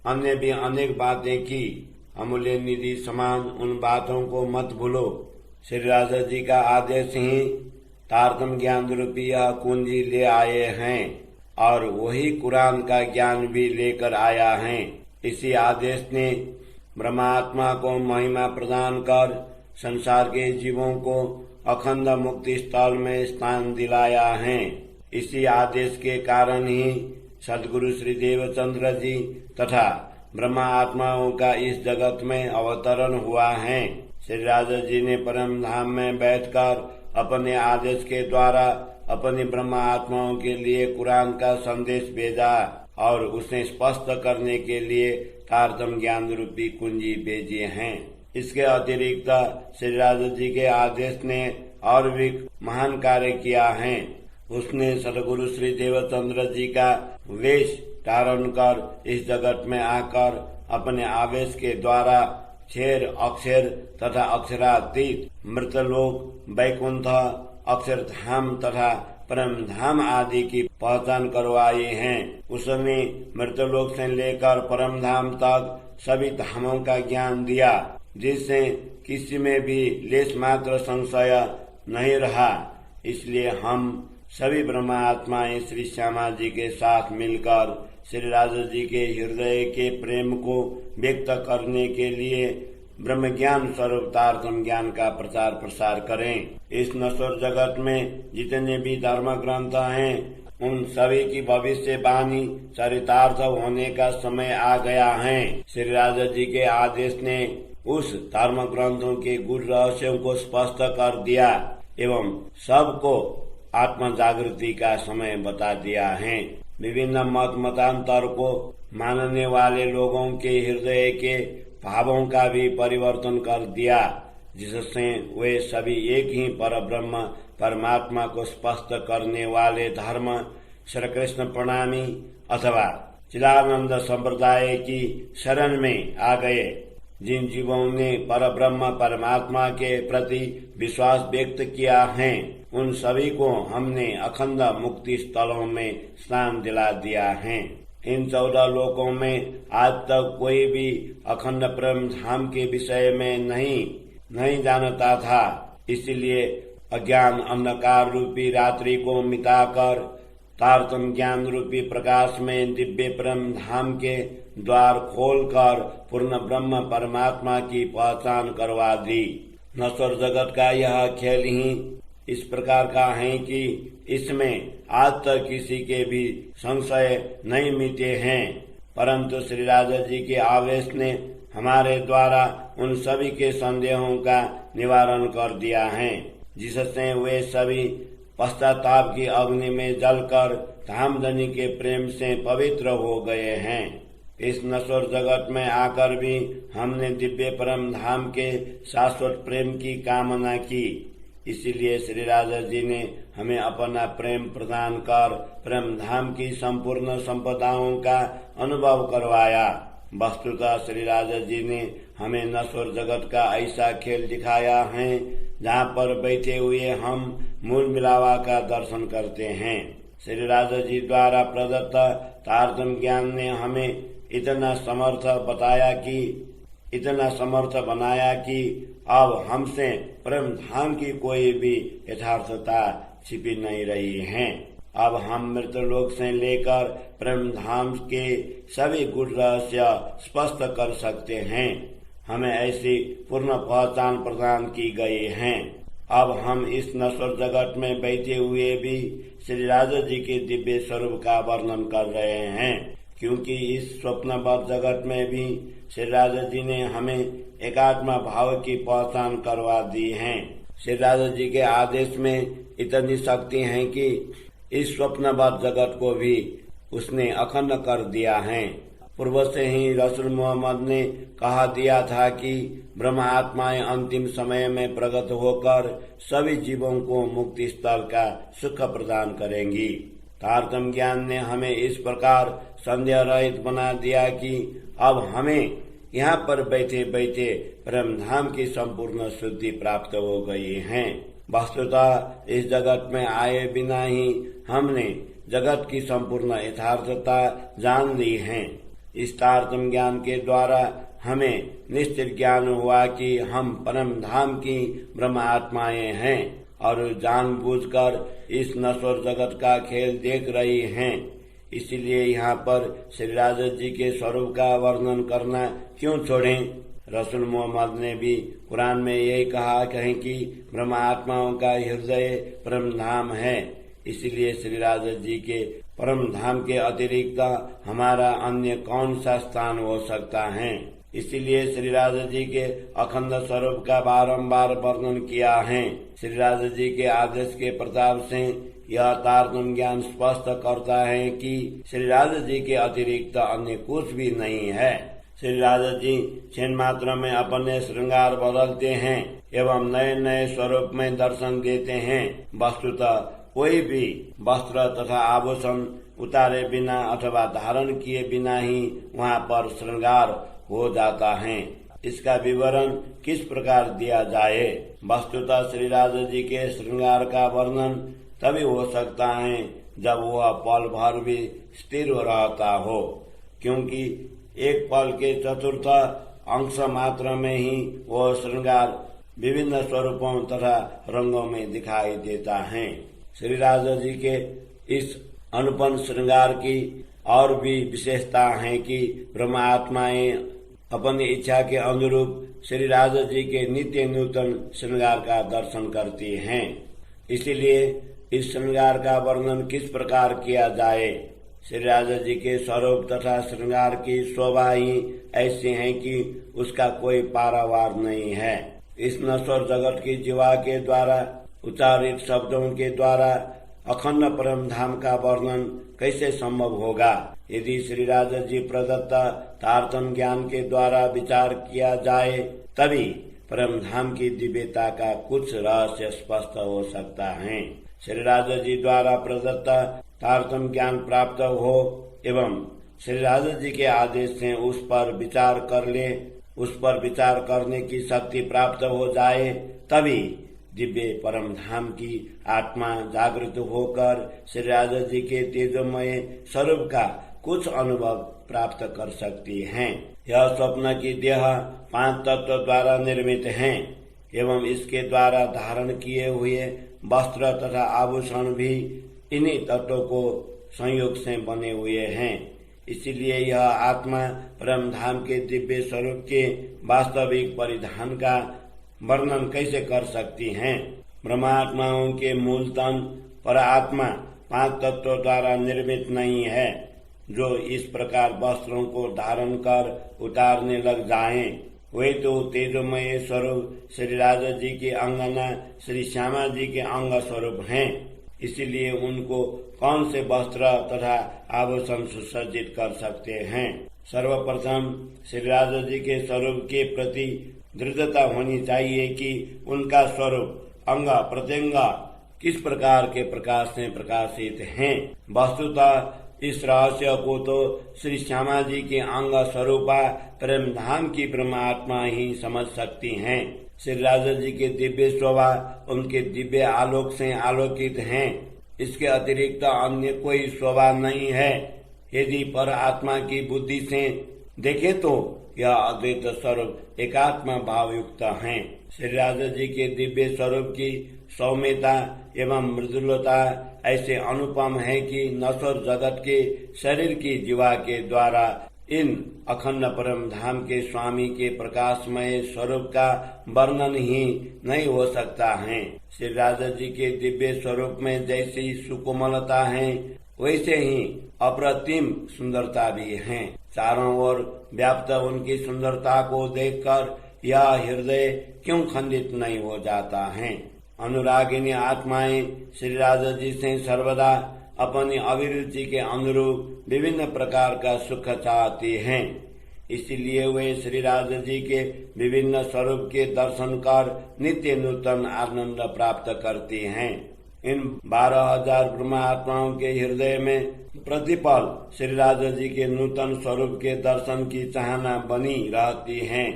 अन्य भी अनेक बातें की, अमूल्य निधि समान उन बातों को मत भूलो। श्री राजा जी का आदेश ही तारतम ज्ञान रूपी यह कुंजी ले आए हैं और वही कुरान का ज्ञान भी लेकर आया है। इसी आदेश ने ब्रह्मात्मा को महिमा प्रदान कर संसार के जीवों को अखंड मुक्ति स्थल में स्थान दिलाया है। इसी आदेश के कारण ही सद्गुरु श्री देवचंद्र जी तथा ब्रह्मा आत्माओं का इस जगत में अवतरण हुआ है। श्री राजा जी ने परम धाम में बैठकर अपने आदेश के द्वारा अपनी ब्रह्मा आत्माओं के लिए कुरान का संदेश भेजा और उसे स्पष्ट करने के लिए तारतम ज्ञान रूपी कुंजी भेजे हैं। इसके अतिरिक्त श्री राजा जी के आदेश ने और भी महान कार्य किया है। उसने सद्गुरु श्री देवचंद्र जी का वेश धारण कर इस जगत में आकर अपने आवेश के द्वारा क्षेर अक्षर तथा अक्षरातीत मृतलोक वैकुंठ अक्षरधाम तथा परम धाम आदि की पहचान करवाई है। उसने मृतलोक से लेकर परम धाम तक सभी धामों का ज्ञान दिया, जिससे किसी में भी लेश मात्र संशय नहीं रहा। इसलिए हम सभी ब्रह्मा आत्माएं श्री श्यामा जी के साथ मिलकर श्री राजा जी के हृदय के प्रेम को व्यक्त करने के लिए ब्रह्म ज्ञान स्वरूप तारतम ज्ञान का प्रचार प्रसार करें। इस नश्वर जगत में जितने भी धर्म ग्रंथ हैं, उन सभी की भविष्य वाणी चरितार्थ होने का समय आ गया है। श्री राजा जी के आदेश ने उस धर्म ग्रंथों के गुण रहस्यों को स्पष्ट कर दिया एवं सबको आत्म जागृति का समय बता दिया है। विभिन्न मत मतांतर को मानने वाले लोगों के हृदय के भावों का भी परिवर्तन कर दिया, जिससे वे सभी एक ही परब्रह्म परमात्मा को स्पष्ट करने वाले धर्म श्री कृष्ण प्रणामी अथवा चिदानंद संप्रदाय की शरण में आ गए। जिन जीवों ने परब्रह्म परमात्मा के प्रति विश्वास व्यक्त किया है, उन सभी को हमने अखंड मुक्ति स्थलों में स्नान दिला दिया है। इन 14 लोकों में आज तक कोई भी अखंड प्रेम धाम के विषय में नहीं जानता था। इसलिए अज्ञान अंधकार रूपी रात्रि को मिटाकर तारतम ज्ञान रूपी प्रकाश में दिव्य प्रेम धाम के द्वार खोलकर पूर्ण ब्रह्म परमात्मा की पहचान करवा दी। नश्वर जगत का यह खेल ही इस प्रकार का है कि इसमें आज तक किसी के भी संशय नहीं मिटे हैं, परंतु श्री राजा जी के आवेश ने हमारे द्वारा उन सभी के संदेहों का निवारण कर दिया है, जिससे वे सभी पश्चाताप की अग्नि में जलकर धामधनी के प्रेम से पवित्र हो गए हैं। इस नश्वर जगत में आकर भी हमने दिव्य परम धाम के शाश्वत प्रेम की कामना की। इसीलिए श्री राजा जी ने हमें अपना प्रेम प्रदान कर प्रेम धाम की संपूर्ण संपदाओं का अनुभव करवाया। वस्तुतः श्री राजा जी ने हमें नश्वर जगत का ऐसा खेल दिखाया है जहाँ पर बैठे हुए हम मूल मिलावा का दर्शन करते हैं। श्री राजा जी द्वारा प्रदत्त तारतम ज्ञान ने हमें इतना समर्थ बनाया कि अब हमसे प्रेम धाम की कोई भी यथार्थता छिपी नहीं रही है। अब हम मृतलोक से लेकर प्रेम धाम के सभी गुण रहस्य स्पष्ट कर सकते हैं। हमें ऐसी पूर्ण पहचान प्रदान की गई है। अब हम इस नश्वर जगत में बैठे हुए भी श्री राजा जी के दिव्य स्वरूप का वर्णन कर रहे हैं, क्योंकि इस स्वप्नबद्ध जगत में भी श्री राजा जी ने हमें एकात्म भाव की पहचान करवा दी है। श्री राजा जी के आदेश में इतनी शक्ति है कि इस स्वप्नबद्ध जगत को भी उसने अखंड कर दिया है। पूर्व से ही रसूल मोहम्मद ने कहा दिया था कि ब्रह्म आत्माएं अंतिम समय में प्रकट होकर सभी जीवों को मुक्ति स्थल का सुख प्रदान करेंगी। तारतम ज्ञान ने हमें इस प्रकार संदेह रहित बना दिया कि अब हमें यहाँ पर बैठे बैठे परम धाम की संपूर्ण शुद्धि प्राप्त हो गई है। वस्तुतः इस जगत में आए बिना ही हमने जगत की संपूर्ण यथार्थता जान ली है। इस तारतम ज्ञान के द्वारा हमें निश्चित ज्ञान हुआ कि हम परम धाम की ब्रह्म आत्माएं हैं और जानबूझकर इस नश्वर जगत का खेल देख रही हैं। इसीलिए यहाँ पर श्री राजा जी के स्वरूप का वर्णन करना क्यों छोड़ें। रसूल मोहम्मद ने भी कुरान में यही कहा है कि ब्रह्म आत्माओं का हृदय परम धाम है। इसलिए श्री राजा जी के परम धाम के अतिरिक्त हमारा अन्य कौन सा स्थान हो सकता है। इसीलिए श्री राजा जी के अखंड स्वरूप का बारंबार वर्णन किया है। श्री राजा जी के आदेश के प्रताप से यह तारतम ज्ञान स्पष्ट करता है कि श्री राजा जी के अतिरिक्त अन्य कुछ भी नहीं है। श्री राजा जी क्षण मात्र में अपने श्रृंगार बदलते हैं एवं नए नए स्वरूप में दर्शन देते हैं। वस्तुतः कोई भी वस्त्र तथा आभूषण उतारे बिना अथवा धारण किए बिना ही वहाँ पर श्रृंगार हो जाता है। इसका विवरण किस प्रकार दिया जाए। वस्तुतः श्री राजा जी के श्रृंगार का वर्णन तभी हो सकता है जब वह पल भर भी स्थिर रहता हो, क्योंकि एक पल के चतुर्थ अंश मात्र में ही वह श्रृंगार विभिन्न स्वरूपों तथा रंगों में दिखाई देता है। श्री राजा जी के इस अनुपम श्रृंगार की और भी विशेषता है कि ब्रह्म आत्माएं अपनी इच्छा के अनुरूप श्री राजा जी के नित्य नूतन श्रृंगार का दर्शन करती हैं। इसीलिए इस श्रृंगार का वर्णन किस प्रकार किया जाए। श्री राजा जी के स्वरूप तथा श्रृंगार की शोभा ही ऐसी है कि उसका कोई पारावार नहीं है। इस नश्वर जगत की जीवा के द्वारा उच्चारित शब्दों के द्वारा अखंड परम धाम का वर्णन कैसे संभव होगा। यदि श्री राजा जी प्रदत्त तारतम ज्ञान के द्वारा विचार किया जाए तभी परम धाम की दिव्यता का कुछ रहस्य स्पष्ट हो सकता है। श्री राजा जी द्वारा प्रदत्त तारतम ज्ञान प्राप्त हो एवं श्री राजा जी के आदेश से उस पर विचार कर ले, उस पर विचार करने की शक्ति प्राप्त हो जाए, तभी दिव्य परम धाम की आत्मा जागृत होकर श्री राजा जी के तेजोमय स्वरूप का कुछ अनुभव प्राप्त कर सकती हैं। यह स्वप्न की देह 5 तत्व द्वारा निर्मित है एवं इसके द्वारा धारण किए हुए वस्त्र तथा आभूषण भी इन्हीं तत्वों को संयोग से बने हुए हैं। इसलिए यह आत्मा परम धाम के दिव्य स्वरूप के वास्तविक परिधान का वर्णन कैसे कर सकती हैं। ब्रह्मात्माओं के मूल तन पर आत्मा 5 तत्वों द्वारा निर्मित नहीं है। जो इस प्रकार वस्त्रों को धारण कर उतारने लग जाएं, वे तो तेजोमय स्वरूप श्री राजा जी की अंगना श्री श्यामा जी के अंग स्वरूप हैं। इसलिए उनको कौन से वस्त्र तथा आभूषण सुसज्जित कर सकते हैं। सर्वप्रथम श्री राजा जी के स्वरूप के प्रति दृढ़ता होनी चाहिए कि उनका स्वरूप अंग प्रत्यंग किस प्रकार के प्रकाश से प्रकाशित हैं। वस्तुतः इस रहस्य को तो श्री श्यामा जी के अंग स्वरूपा प्रेम धाम की ब्रह्मात्मा ही समझ सकती हैं। श्री राजा जी के दिव्य शोभा उनके दिव्य आलोक से आलोकित हैं। इसके अतिरिक्त अन्य कोई शोभा नहीं है। यदि पर आत्मा की बुद्धि से देखे तो यह अद्वैत स्वरूप एकात्मा भाव युक्त है। श्री राजा जी के दिव्य स्वरूप की सौम्यता एवं मृदुलता ऐसे अनुपम है कि नश्वर जगत के शरीर की जीवा के द्वारा इन अखंड परम धाम के स्वामी के प्रकाशमय स्वरूप का वर्णन ही नहीं हो सकता है। श्री राजा जी के दिव्य स्वरूप में जैसी सुकोमलता है, वैसे ही अप्रतिम सुंदरता भी है। चारों ओर व्याप्त उनकी सुंदरता को देखकर यह हृदय क्यों खंडित नहीं हो जाता है। अनुरागिनी आत्माएं श्री राजा जी से सर्वदा अपनी अभिरुचि के अनुरूप विभिन्न प्रकार का सुख चाहती हैं। इसलिए वे श्री राजा जी के विभिन्न स्वरूप के दर्शन कर नित्य नूतन आनंद प्राप्त करती हैं। इन 12,000 ब्रह्मात्माओं के हृदय में प्रतिपल श्री राजा जी के नूतन स्वरूप के दर्शन की चाहना बनी रहती है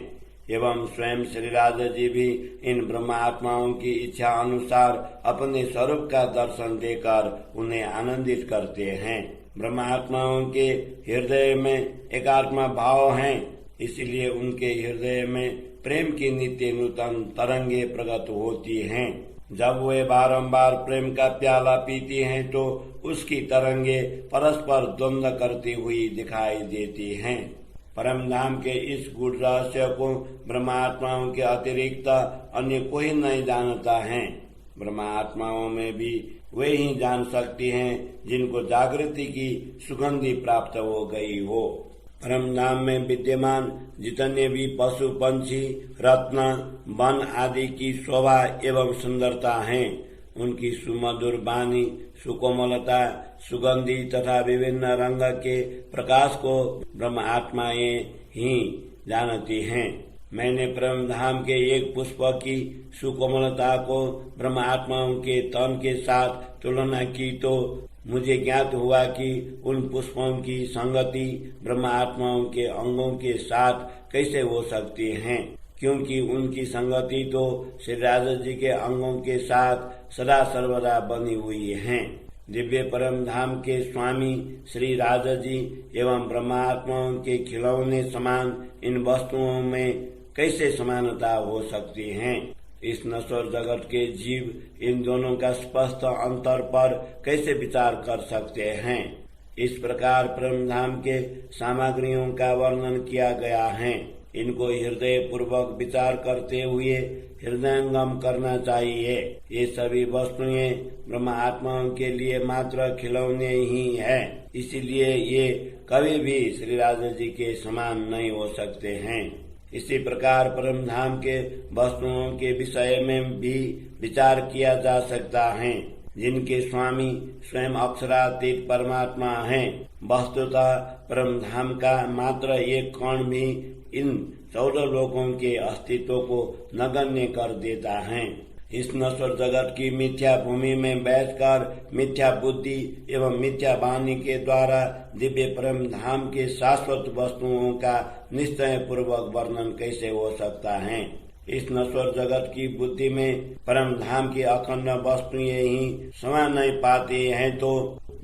एवं स्वयं श्री राजा जी भी इन ब्रह्मात्माओं की इच्छा अनुसार अपने स्वरूप का दर्शन देकर उन्हें आनंदित करते हैं। ब्रह्मात्माओं के हृदय में एकात्मा भाव है, इसलिए उनके हृदय में प्रेम की नित्य नूतन तरंगे प्रकट होती हैं। जब वे बारंबार प्रेम का प्याला पीती हैं तो उसकी तरंगे परस्पर द्वंद्व करती हुई दिखाई देती हैं। परम धाम के इस गूढ़ रहस्य को ब्रह्मात्माओं के अतिरिक्त अन्य कोई नहीं जानता है। ब्रह्मात्माओं में भी वे ही जान सकती हैं जिनको जागृति की सुगंधि प्राप्त हो गई हो। परम धाम में विद्यमान जितने भी पशु पंछी रत्न वन आदि की शोभा एवं सुंदरता है, उनकी सुमधुर वाणी सुकोमलता सुगंधि तथा विभिन्न रंग के प्रकाश को ब्रह्म आत्माएं ही जानती हैं। मैंने परम धाम के एक पुष्प की सुकोमलता को ब्रह्म आत्माओं के तन के साथ तुलना की तो मुझे ज्ञात हुआ कि उन पुष्पों की संगति ब्रह्म आत्माओं के अंगों के साथ कैसे हो सकती है, क्योंकि उनकी संगति तो श्री राजा जी के अंगों के साथ सदा सर्वदा बनी हुई है। दिव्य परम धाम के स्वामी श्री राजा जी एवं ब्रह्मात्माओं के खिलौने समान इन वस्तुओं में कैसे समानता हो सकती है। इस नश्वर जगत के जीव इन दोनों का स्पष्ट अंतर पर कैसे विचार कर सकते हैं। इस प्रकार परम धाम के सामग्रियों का वर्णन किया गया है। इनको हृदय पूर्वक विचार करते हुए हृदयंगम करना चाहिए। ये सभी वस्तुएं ब्रह्म आत्माओं के लिए मात्र खिलौने ही है, इसीलिए ये कभी भी श्री राजा जी के समान नहीं हो सकते हैं। इसी प्रकार परम धाम के वस्तुओं के विषय में भी विचार किया जा सकता है, जिनके स्वामी स्वयं अक्षरातीत परमात्मा हैं। वस्तुतः परम धाम का मात्र एक कण भी इन 14 लोकों के अस्तित्व को नगण्य कर देता है। इस नश्वर जगत की मिथ्या भूमि में बैठकर मिथ्या बुद्धि एवं मिथ्या वाणी के द्वारा दिव्य परम धाम के शाश्वत वस्तुओं का निश्चय पूर्वक वर्णन कैसे हो सकता है। इस नश्वर जगत की बुद्धि में परम धाम की अखंड वस्तुएं ही समा नहीं पाती हैं तो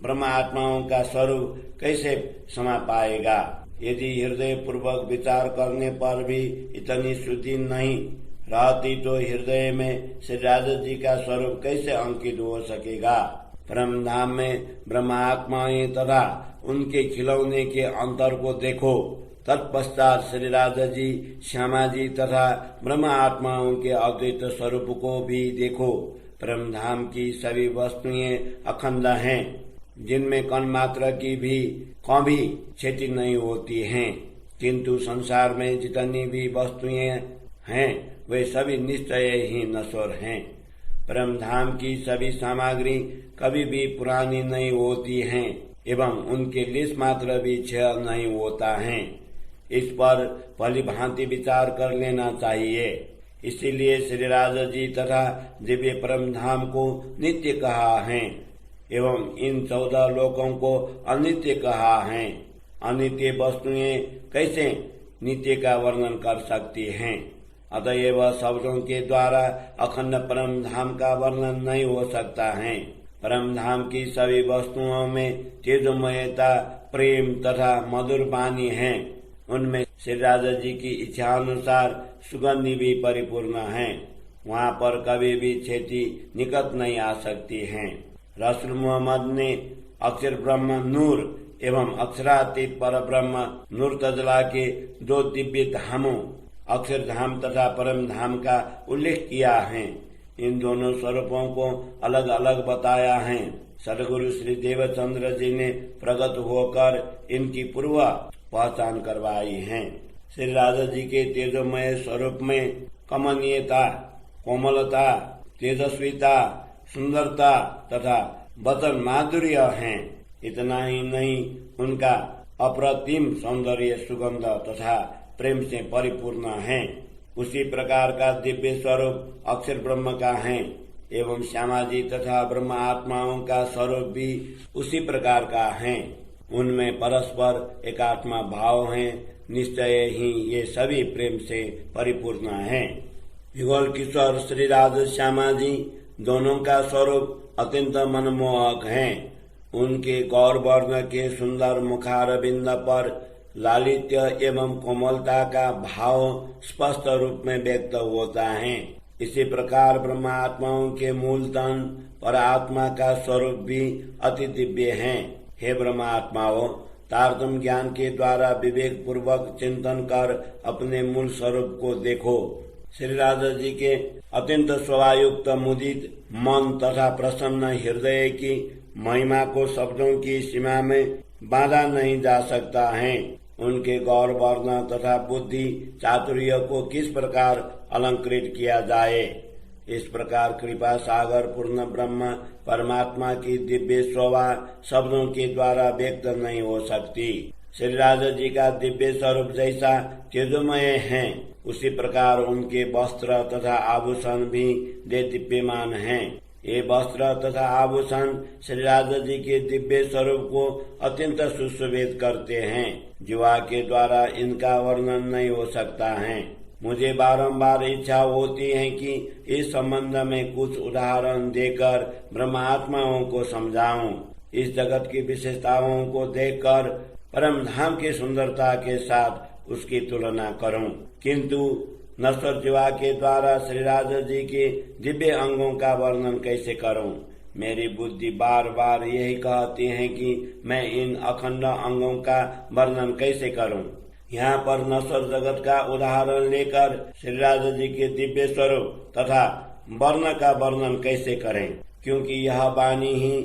ब्रह्म आत्माओं का स्वरूप कैसे समा पाएगा। यदि हृदय पूर्वक विचार करने पर भी इतनी शुद्धि नहीं रहती तो हृदय में श्री राजा जी का स्वरूप कैसे अंकित हो सकेगा। परम धाम में ब्रह्म आत्माएं तथा उनके खिलौने के अंतर को देखो। तत्पश्चात श्री राजा जी, श्यामा जी तथा ब्रह्म आत्माओं के अद्वैत स्वरूप को भी देखो। परम धाम की सभी वस्तुएं अखंड हैं, जिनमें कण मात्र की भी कभी क्षति नहीं होती हैं, किंतु संसार में जितनी भी वस्तुएं हैं वे सभी निश्चय ही नश्वर हैं। परम धाम की सभी सामग्री कभी भी पुरानी नहीं होती हैं एवं उनके लेश मात्र भी क्षय नहीं होता है। इस पर भली भांति विचार कर लेना चाहिए। इसीलिए श्री राजा जी तथा दिव्य परम धाम को नित्य कहा है एवं इन 14 लोकों को अनित्य कहा है। अनित्य वस्तुएं कैसे नित्य का वर्णन कर सकती हैं। अतएव शब्दों के द्वारा अखंड परम धाम का वर्णन नहीं हो सकता है। परम धाम की सभी वस्तुओं में तेजोमयता, प्रेम तथा मधुर वाणी है। उनमें श्री राजा जी की इच्छा अनुसार सुगंधि भी परिपूर्ण है। वहाँ पर कभी भी क्षति निकट नहीं आ सकती है। रसूल मोहम्मद ने अक्षर ब्रह्म नूर एवं अक्षरातीत पर ब्रह्म नूर तजला के 2 दिव्य धामों अक्षर धाम तथा परम धाम का उल्लेख किया है। इन दोनों स्वरूपों को अलग अलग बताया है। सदगुरु श्री देवचंद्र जी ने प्रकट होकर इनकी पूर्व पहचान करवाई है। श्री राजा जी के तेजोमय स्वरूप में कमनीयता, कोमलता, तेजस्विता, सुंदरता तथा वचन माधुर्य है। इतना ही नहीं, उनका अप्रतिम सौंदर्य, सुगंध तथा प्रेम से परिपूर्ण है। उसी प्रकार का दिव्य स्वरूप अक्षर ब्रह्म का है एवं श्यामा जी तथा ब्रह्म आत्माओं का स्वरूप भी उसी प्रकार का है। उनमें परस्पर एकात्मा भाव है। निश्चय ही ये सभी प्रेम से परिपूर्ण है। युगल किशोर श्री राजा श्यामा जी दोनों का स्वरूप अत्यंत मनमोहक है। उनके गौर वर्ण के सुंदर मुखारबिंद पर लालित्य एवं कोमलता का भाव स्पष्ट रूप में व्यक्त होता है। इसी प्रकार ब्रह्म आत्माओं के मूल तन पर आत्मा का स्वरूप भी अति दिव्य है। हे ब्रह्म आत्माओं, तारतम्य ज्ञान के द्वारा विवेक पूर्वक चिंतन कर अपने मूल स्वरूप को देखो। श्री राजा जी के अत्यंत स्वभावयुक्त मुदित मन तथा प्रसन्न हृदय की महिमा को शब्दों की सीमा में बांधा नहीं जा सकता है। उनके गौर वर्ण तथा बुद्धि चातुर्य को किस प्रकार अलंकृत किया जाए। इस प्रकार कृपा सागर पूर्ण ब्रह्म परमात्मा की दिव्य शोभा शब्दों के द्वारा व्यक्त नहीं हो सकती। श्री राजा जी का दिव्य स्वरूप जैसा तेजोमय है, उसी प्रकार उनके वस्त्र तथा आभूषण भी दिव्यमान हैं। ये वस्त्र तथा आभूषण श्री राजा जी के दिव्य स्वरूप को अत्यंत सुशोभित करते हैं। जीवा के द्वारा इनका वर्णन नहीं हो सकता है। मुझे बारंबार इच्छा होती है कि इस संबंध में कुछ उदाहरण देकर ब्रह्मात्माओं को समझाऊं। इस जगत की विशेषताओं को देखकर परम धाम की सुंदरता के साथ उसकी तुलना करूं, किंतु नश्वर जीवा के द्वारा श्री राजा जी के दिव्य अंगों का वर्णन कैसे करूं। मेरी बुद्धि बार बार यही कहती है कि मैं इन अखंड अंगों का वर्णन कैसे करूं। यहाँ पर नश्वर जगत का उदाहरण लेकर श्री राजा जी के दिव्य स्वरूप तथा वर्ण का वर्णन कैसे करें, क्योंकि यह वाणी ही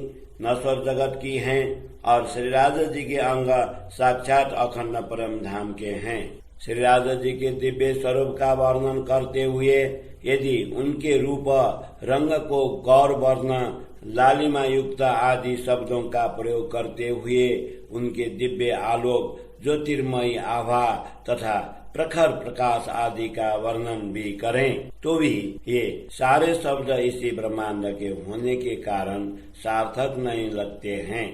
नश्वर जगत की है और श्री राजा जी के अंग साक्षात अखंड परम धाम के हैं। श्री राजा जी के दिव्य स्वरूप का वर्णन करते हुए यदि उनके रूप रंग को गौर वर्ण लालिमा युक्त आदि शब्दों का प्रयोग करते हुए उनके दिव्य आलोक ज्योतिर्मयी आभा तथा प्रखर प्रकाश आदि का वर्णन भी करें तो भी ये सारे शब्द इसी ब्रह्मांड के होने के कारण सार्थक नहीं लगते हैं,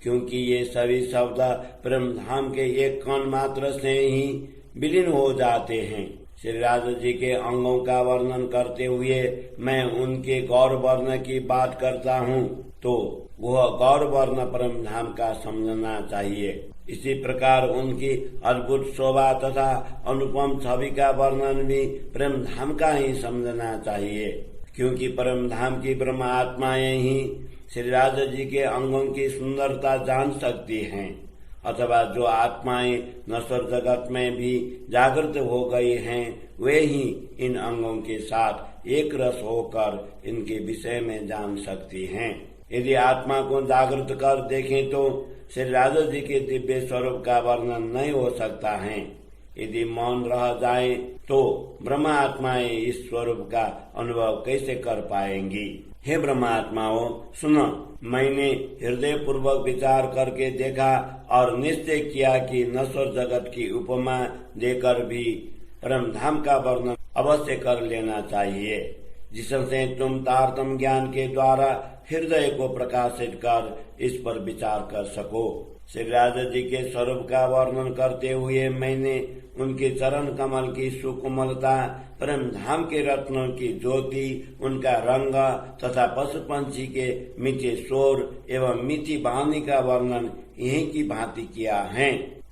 क्योंकि ये सभी शब्द ब्रह्म धाम के एक कण मात्र से ही विलीन हो जाते हैं। श्री राजा जी के अंगों का वर्णन करते हुए मैं उनके गौर वर्ण की बात करता हूँ तो वह गौर वर्ण परम धाम का समझना चाहिए। इसी प्रकार उनकी अद्भुत शोभा तथा अनुपम छवि का वर्णन भी परम धाम का ही समझना चाहिए, क्योंकि परम धाम की ब्रह्म आत्माएं ही श्री राजा जी के अंगों की सुंदरता जान सकती हैं, अथवा जो आत्माएं नश्वर जगत में भी जागृत हो गई हैं वे ही इन अंगों के साथ एक रस होकर इनके विषय में जान सकती हैं। यदि आत्मा को जागृत कर देखें तो श्री राजा जी के दिव्य स्वरूप का वर्णन नहीं हो सकता है। यदि मौन रह जाए तो ब्रह्म आत्माएं इस स्वरूप का अनुभव कैसे कर पाएंगी। हे ब्रह्मात्माओं, सुनो, मैंने हृदय पूर्वक विचार करके देखा और निश्चय किया कि नश्वर जगत की उपमा देकर भी परम धाम का वर्णन अवश्य कर लेना चाहिए, जिससे तुम तारतम ज्ञान के द्वारा हृदय को प्रकाशित कर इस पर विचार कर सको। श्री राजा जी के स्वरूप का वर्णन करते हुए मैंने उनके चरण कमल की सुकोमलता, परम धाम के रत्नों की ज्योति, उनका रंग तथा पशु पंछी के मीठे शोर एवं मीठी वाणी का वर्णन यही की भांति किया है।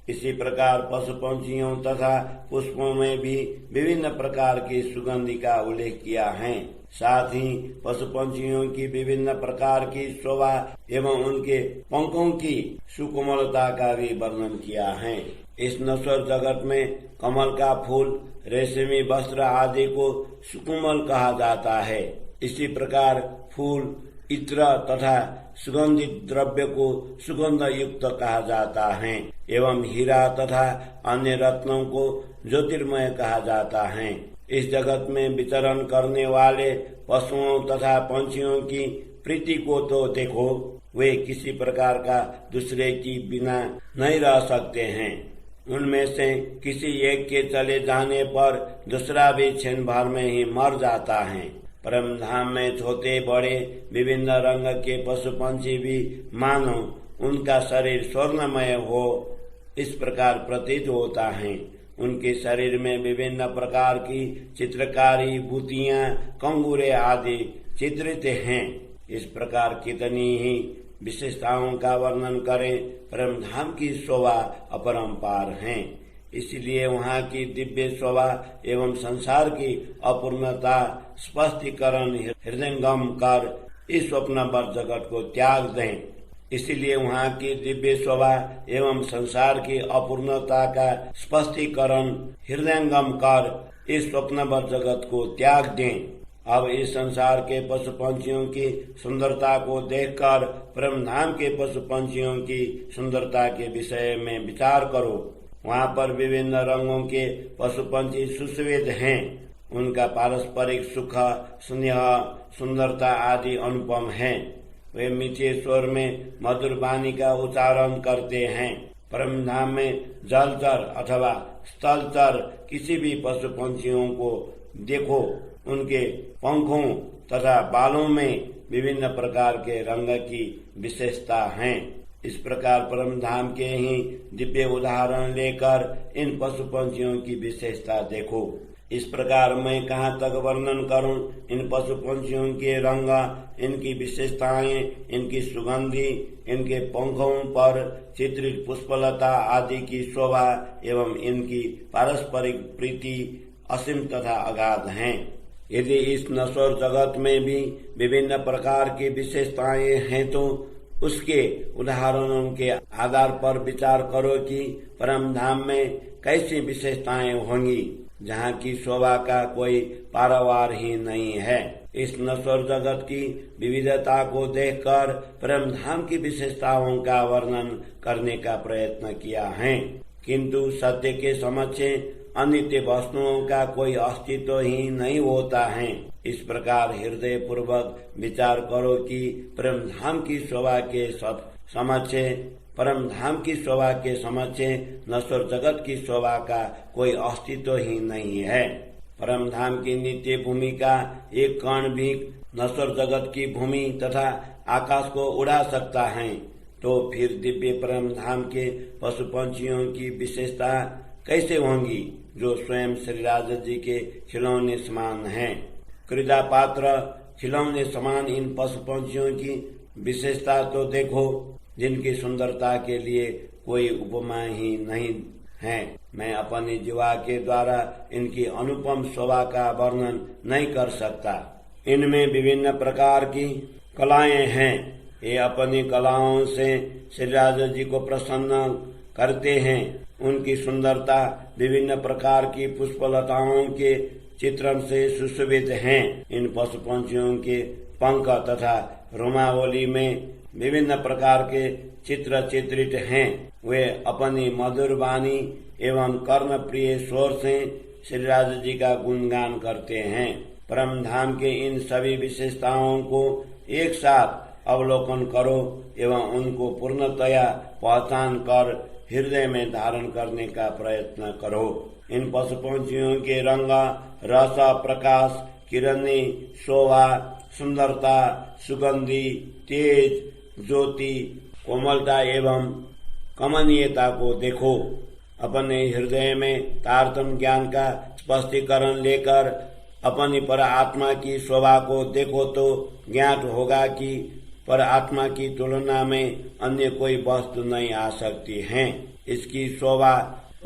इसी प्रकार पशु पंछियों तथा पुष्पों में भी विभिन्न प्रकार की सुगंधि का उल्लेख किया है। साथ ही पशु पंछियों की विभिन्न प्रकार की शोभा एवं उनके पंखों की सुकोमलता का भी वर्णन किया है। इस नश्वर जगत में कमल का फूल, रेशमी वस्त्र आदि को सुकोमल कहा जाता है। इसी प्रकार फूल, इत्र तथा सुगंधित द्रव्य को सुगंध युक्त कहा जाता है एवं हीरा तथा अन्य रत्नों को ज्योतिर्मय कहा जाता है। इस जगत में विचरण करने वाले पशुओं तथा पंछियों की प्रीति को तो देखो, वे किसी प्रकार का दूसरे की बिना नहीं रह सकते हैं। उनमें से किसी एक के चले जाने पर दूसरा भी क्षण भर में ही मर जाता है। परम धाम में छोटे बड़े विभिन्न रंग के पशु पंछी भी मानो उनका शरीर स्वर्णमय हो इस प्रकार प्रतीत होता है। उनके शरीर में विभिन्न प्रकार की चित्रकारी बूटियां, कंगूरे आदि चित्रित हैं। इस प्रकार कितनी ही विशेषताओं का वर्णन करें, परम धाम की शोभा अपरंपार है। इसलिए वहाँ की दिव्य शोभा एवं संसार की अपूर्णता स्पष्टीकरण हृदयंगम कर इस स्वप्नवर जगत को त्याग दें। इसलिए वहाँ की दिव्य शोभा एवं संसार की अपूर्णता का स्पष्टीकरण हृदयंगम कर इस स्वप्नवर जगत को त्याग दें। अब इस संसार के पशु पंछियों की सुंदरता को देखकर परम धाम के पशु पंछियों की सुंदरता के विषय में विचार करो। वहाँ पर विभिन्न रंगों के पशु पंछी सुश्वेत हैं। उनका पारस्परिक सुख, स्नेह, सुंदरता आदि अनुपम है। वे मीठे स्वर में मधुर वाणी का उच्चारण करते हैं। परम धाम में जलचर अथवा स्थलचर किसी भी पशु पंछियों को देखो, उनके पंखों तथा बालों में विभिन्न प्रकार के रंग की विशेषता है। इस प्रकार परम धाम के ही दिव्य उदाहरण लेकर इन पशु पंछियों की विशेषता देखो। इस प्रकार मैं कहाँ तक वर्णन करूं इन पशु पंछियों के रंग, इनकी विशेषताएं, इनकी सुगंधि, इनके पंखों पर चित्रित पुष्पलता आदि की शोभा एवं इनकी पारस्परिक प्रीति असीम तथा अगाध हैं। यदि इस नश्वर जगत में भी विभिन्न प्रकार की विशेषताएं हैं तो उसके उदाहरणों के आधार पर विचार करो कि परम धाम में कैसी विशेषताएं होंगी जहाँ की शोभा का कोई पारावार ही नहीं है। इस नश्वर जगत की विविधता को देखकर परम धाम की विशेषताओं का वर्णन करने का प्रयत्न किया है, किंतु सत्य के समक्ष अनित्य वस्तुओं का कोई अस्तित्व ही नहीं होता है। इस प्रकार हृदय पूर्वक विचार करो कि परम धाम की शोभा के समक्ष परम धाम की शोभा के समक्ष नश्वर जगत की शोभा का कोई अस्तित्व ही नहीं है। परम धाम की नित्य भूमि का एक कण भी नश्वर जगत की भूमि तथा आकाश को उड़ा सकता है, तो फिर दिव्य परम धाम के पशु पंछियों की विशेषता कैसे होंगी जो स्वयं श्री राजा जी के खिलौने समान हैं। क्रीड़ा पात्र खिलौने समान इन पशु पंछियों की विशेषता तो देखो, जिनकी सुंदरता के लिए कोई उपमा ही नहीं है। मैं अपनी जीवा के द्वारा इनकी अनुपम शोभा का वर्णन नहीं कर सकता। इनमें विभिन्न प्रकार की कलाएं हैं। ये अपनी कलाओं से श्री राजा जी को प्रसन्न करते हैं। उनकी सुंदरता विभिन्न प्रकार की पुष्पलताओं के चित्रण से सुशोभित हैं। इन पशु पंछियों के पंख तथा रोमावली में विभिन्न प्रकार के चित्र चित्रित हैं। वे अपनी मधुर वाणी एवं कर्ण प्रिय स्वर से श्री राजा जी का गुणगान करते हैं। परम धाम के इन सभी विशेषताओं को एक साथ अवलोकन करो एवं उनको पूर्णतया पहचान कर हृदय में धारण करने का प्रयत्न करो। इन पशु पंछियों के रंग, रस, प्रकाश, किरणी, शोभा, सुंदरता, सुगंधि, तेज, ज्योति, कोमलता एवं कमनीयता को देखो। अपने हृदय में तारतम्य ज्ञान का स्पष्टीकरण लेकर अपनी पर आत्मा की शोभा को देखो तो ज्ञात होगा कि पर आत्मा की तुलना में अन्य कोई वस्तु नहीं आ सकती है। इसकी शोभा,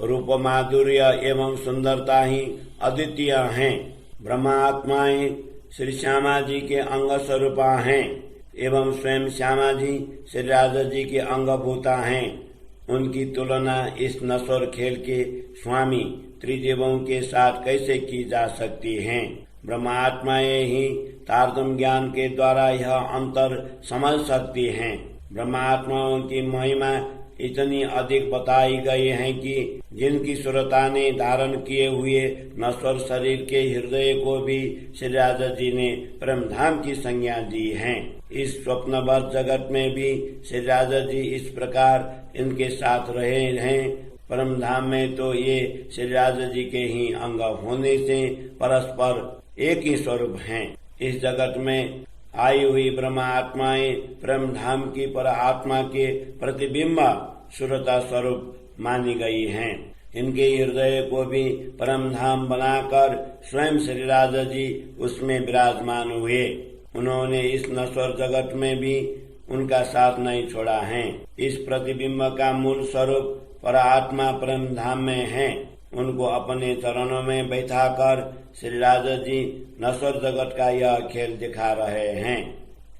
रूप, माधुर्य एवं सुंदरता ही अद्वितीय हैं। ब्रह्मा आत्माएं श्री श्यामा जी के अंग स्वरूपा हैं एवं स्वयं श्यामा जी श्री राजा जी के अंगभूता हैं। उनकी तुलना इस नश्वर खेल के स्वामी त्रिदेवों के साथ कैसे की जा सकती है। ब्रह्मा आत्माएं ही तारतम्य ज्ञान के द्वारा यह अंतर समझ सकती हैं। ब्रह्मा आत्माओं की महिमा इतनी अधिक बताई गई है कि जिनकी सुरता ने धारण किए हुए नश्वर शरीर के हृदय को भी श्री राजा जी ने परम धाम की संज्ञा दी है। इस स्वप्नवत जगत में भी श्री राजा जी इस प्रकार इनके साथ रहे हैं। परम धाम में तो ये श्री राजा जी के ही अंग होने से परस्पर एक ही स्वरूप हैं। इस जगत में आई हुई ब्रह्मा आत्माएं परम धाम की पर आत्मा के प्रतिबिंब सुरता स्वरूप मानी गई हैं। इनके हृदय को भी परम धाम बनाकर स्वयं श्री राजा जी उसमें विराजमान हुए। उन्होंने इस नश्वर जगत में भी उनका साथ नहीं छोड़ा है। इस प्रतिबिंब का मूल स्वरूप पर आत्मा परम धाम में है। उनको अपने चरणों में बैठाकर श्री राजा जी नश्वर जगत का यह खेल दिखा रहे हैं।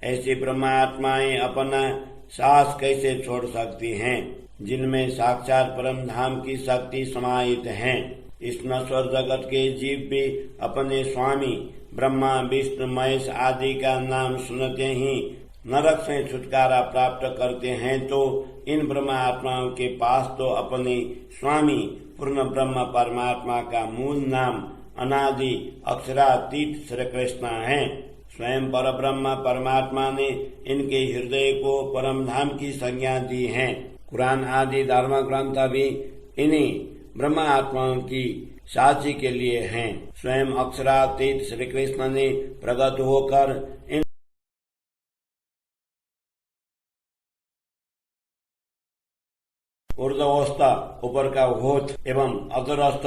ऐसी ब्रह्मात्माएं अपना साहस कैसे छोड़ सकती हैं, जिनमें साक्षात परम धाम की शक्ति समाहित है। इस नश्वर जगत के जीव भी अपने स्वामी ब्रह्मा, विष्णु, महेश आदि का नाम सुनते ही नरक से छुटकारा प्राप्त करते हैं, तो इन ब्रह्म आत्माओं के पास तो अपने स्वामी पूर्ण ब्रह्म परमात्मा का मूल नाम अनादि अक्षरातीत श्री कृष्ण है। स्वयं पर ब्रह्म परमात्मा ने इनके हृदय को परम धाम की संज्ञा दी है। कुरान आदि धर्म ग्रंथ भी इन्हीं ब्रह्म आत्माओं की साक्षी के लिए हैं। स्वयं अक्षरातीत श्री कृष्ण ने प्रकट होकर इन ऊर्ध्वस्थ ऊपर का होठ एवं अधरस्थ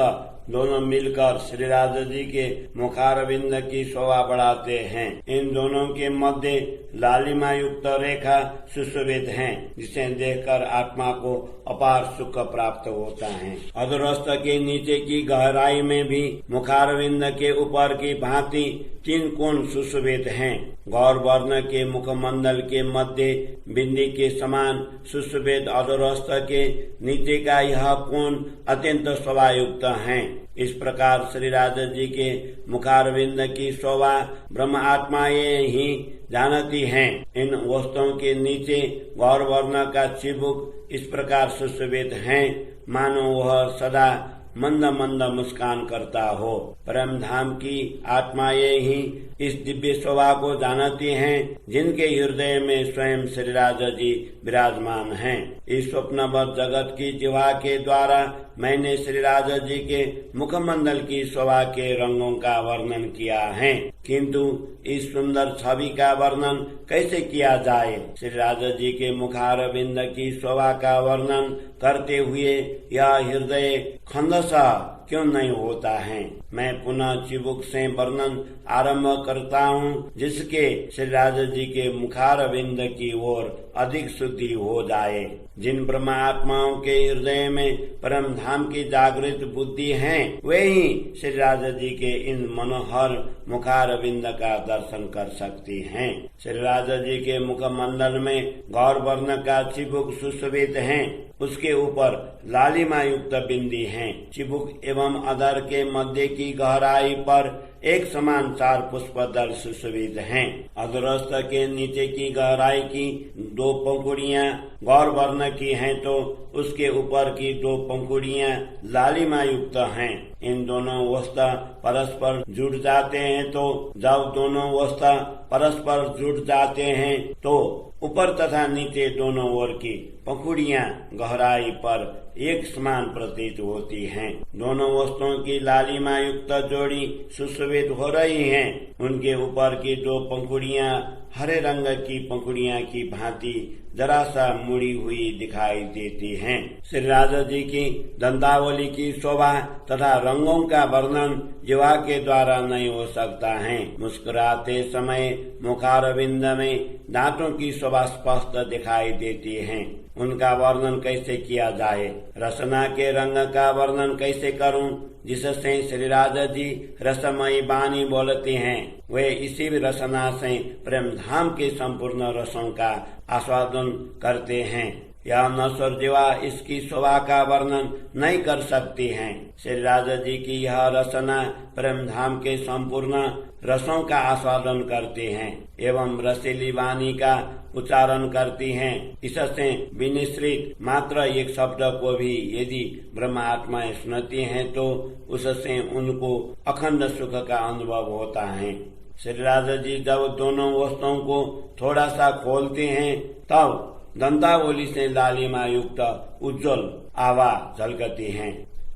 दोनों मिलकर श्री राजा जी के मुखारविंद की शोभा बढ़ाते हैं। इन दोनों के मध्य लालिमा युक्त रेखा सुशोभित है, जिसे देखकर आत्मा को अपार सुख प्राप्त होता है। अधरस्थ के नीचे की गहराई में भी मुखारविंद के ऊपर की भांति 3 कोण सुशोभित हैं। गौर वर्ण के मुखमंडल के मध्य बिंदी के समान सुशोभित अधरस्थ के नीचे का यह कोण अत्यंत शोभायुक्त है। इस प्रकार श्री राजा जी के मुखारविंद की शोभा ब्रह्म आत्माएं ही जानती हैं। इन वस्तुओं के नीचे गौर वर्ण का चिबुक इस प्रकार सुशोभित है, मानो वह सदा मंद मंद मुस्कान करता हो। परम धाम की आत्माएं ही इस दिव्य शोभा को जानती हैं, जिनके हृदय में स्वयं श्री राजा जी विराजमान हैं। इस स्वप्नवत जगत की जीवा के द्वारा मैंने श्री राजा जी के मुखमंडल की शोभा के रंगों का वर्णन किया है, किंतु इस सुंदर छवि का वर्णन कैसे किया जाए। श्री राजा जी के मुखारविंद की शोभा का वर्णन करते हुए यह हृदय खंडसा क्यों नहीं होता है। मैं पुनः चिबुक से वर्णन आरंभ करता हूँ, जिसके श्री राजा जी के मुखारविंद की ओर अधिक शुद्धि हो जाए। जिन ब्रह्म आत्माओं के हृदय में परम धाम की जागृत बुद्धि है, वे ही श्री राजा जी के इन मनोहर मुखारविंद का दर्शन कर सकती हैं। श्री राजा जी के मुखमंडल में गौर वर्ण का चिबुक सुशोभित है, उसके ऊपर लालिमा युक्त बिंदी है। चिबुक एवं अधर के मध्य की गहराई पर एक समान 4 पुष्पदल सुशोभित हैं। अधरस्थ के नीचे की गहराई की 2 पंखुड़ियां गौर वर्ण की हैं, तो उसके ऊपर की 2 पंखुड़ियां लालिमा युक्त हैं। इन दोनों वस्त्र परस्पर जुड़ जाते हैं, तो जब दोनों वस्त्र परस्पर जुड़ जाते हैं तो ऊपर तथा नीचे दोनों ओर की पंखुड़ियां गहराई पर एक समान प्रतीत होती हैं। दोनों वस्तुओं की लालिमा युक्त जोड़ी सुशोभित हो रही हैं। उनके ऊपर की 2 पंखुड़ियां हरे रंग की पंखुड़ियां की भांति जरा सा मुड़ी हुई दिखाई देती हैं। श्री राजा जी की दंतावली की शोभा तथा रंगों का वर्णन जीवा के द्वारा नहीं हो सकता है। मुस्कुराते समय मुखारविंद में दांतों की शोभा स्पष्ट दिखाई देती है। उनका वर्णन कैसे किया जाए। रसना के रंग का वर्णन कैसे करूं, जिससे श्री राजा जी रसमयी वाणी बोलते हैं। वे इसी रसना से प्रेम धाम के संपूर्ण रसों का आस्वादन करते हैं। यह नश्वर जीवा इसकी शोभा का वर्णन नहीं कर सकती हैं। श्री राजा जी की यह रसना प्रेम धाम के संपूर्ण रसों का आस्वादन करते हैं एवं रसीली वाणी का उच्चारण करती हैं। इससे विनिश्रित मात्र एक शब्द को भी यदि ब्रह्म आत्माएं सुनती हैं, तो उससे उनको अखंड सुख का अनुभव होता है। श्री राजा जी जब दोनों वस्तुओं को थोड़ा सा खोलते हैं, तब दंतावली से लालिमा युक्त उज्जवल आभा झलकती हैं।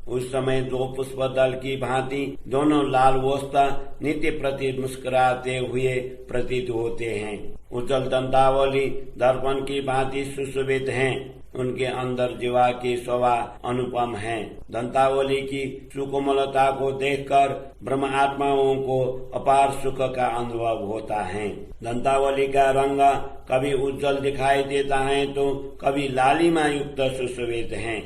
उस समय 2 पुष्पदल की भांति दोनों लाल वस्त्र नित्य प्रति मुस्कुराते हुए प्रतीत होते हैं। उज्जवल दंतावली दर्पण की भांति सुशोभित हैं। उनके अंदर जीवा की शोभा अनुपम है। दंतावली की सुकोमलता को देखकर ब्रह्म आत्माओं को अपार सुख का अनुभव होता है। दंतावली का रंग कभी उज्जवल दिखाई देता है, तो कभी लालिमा युक्त सुशोभित है।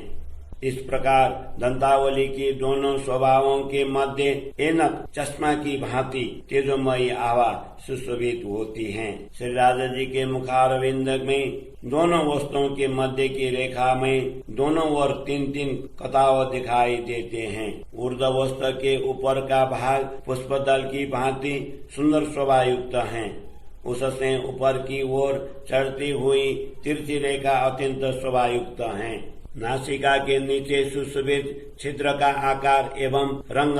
इस प्रकार दंतावली की दोनों स्वभावों के मध्य एनक चश्मा की भांति तेजोमयी आभा सुशोभित होती हैं। श्री राजा जी के मुखारविंद में दोनों वस्तुओं के मध्य की रेखा में दोनों ओर 3-3 कताव दिखाई देते हैं। ऊर्ध्व वस्त्र के ऊपर का भाग पुष्पदल की भांति सुंदर शोभा युक्त है। उससे ऊपर की ओर चढ़ती हुई तिरछी रेखा अत्यंत शोभा युक्त है। नासिका के नीचे सुशोभित छिद्र का आकार एवं रंग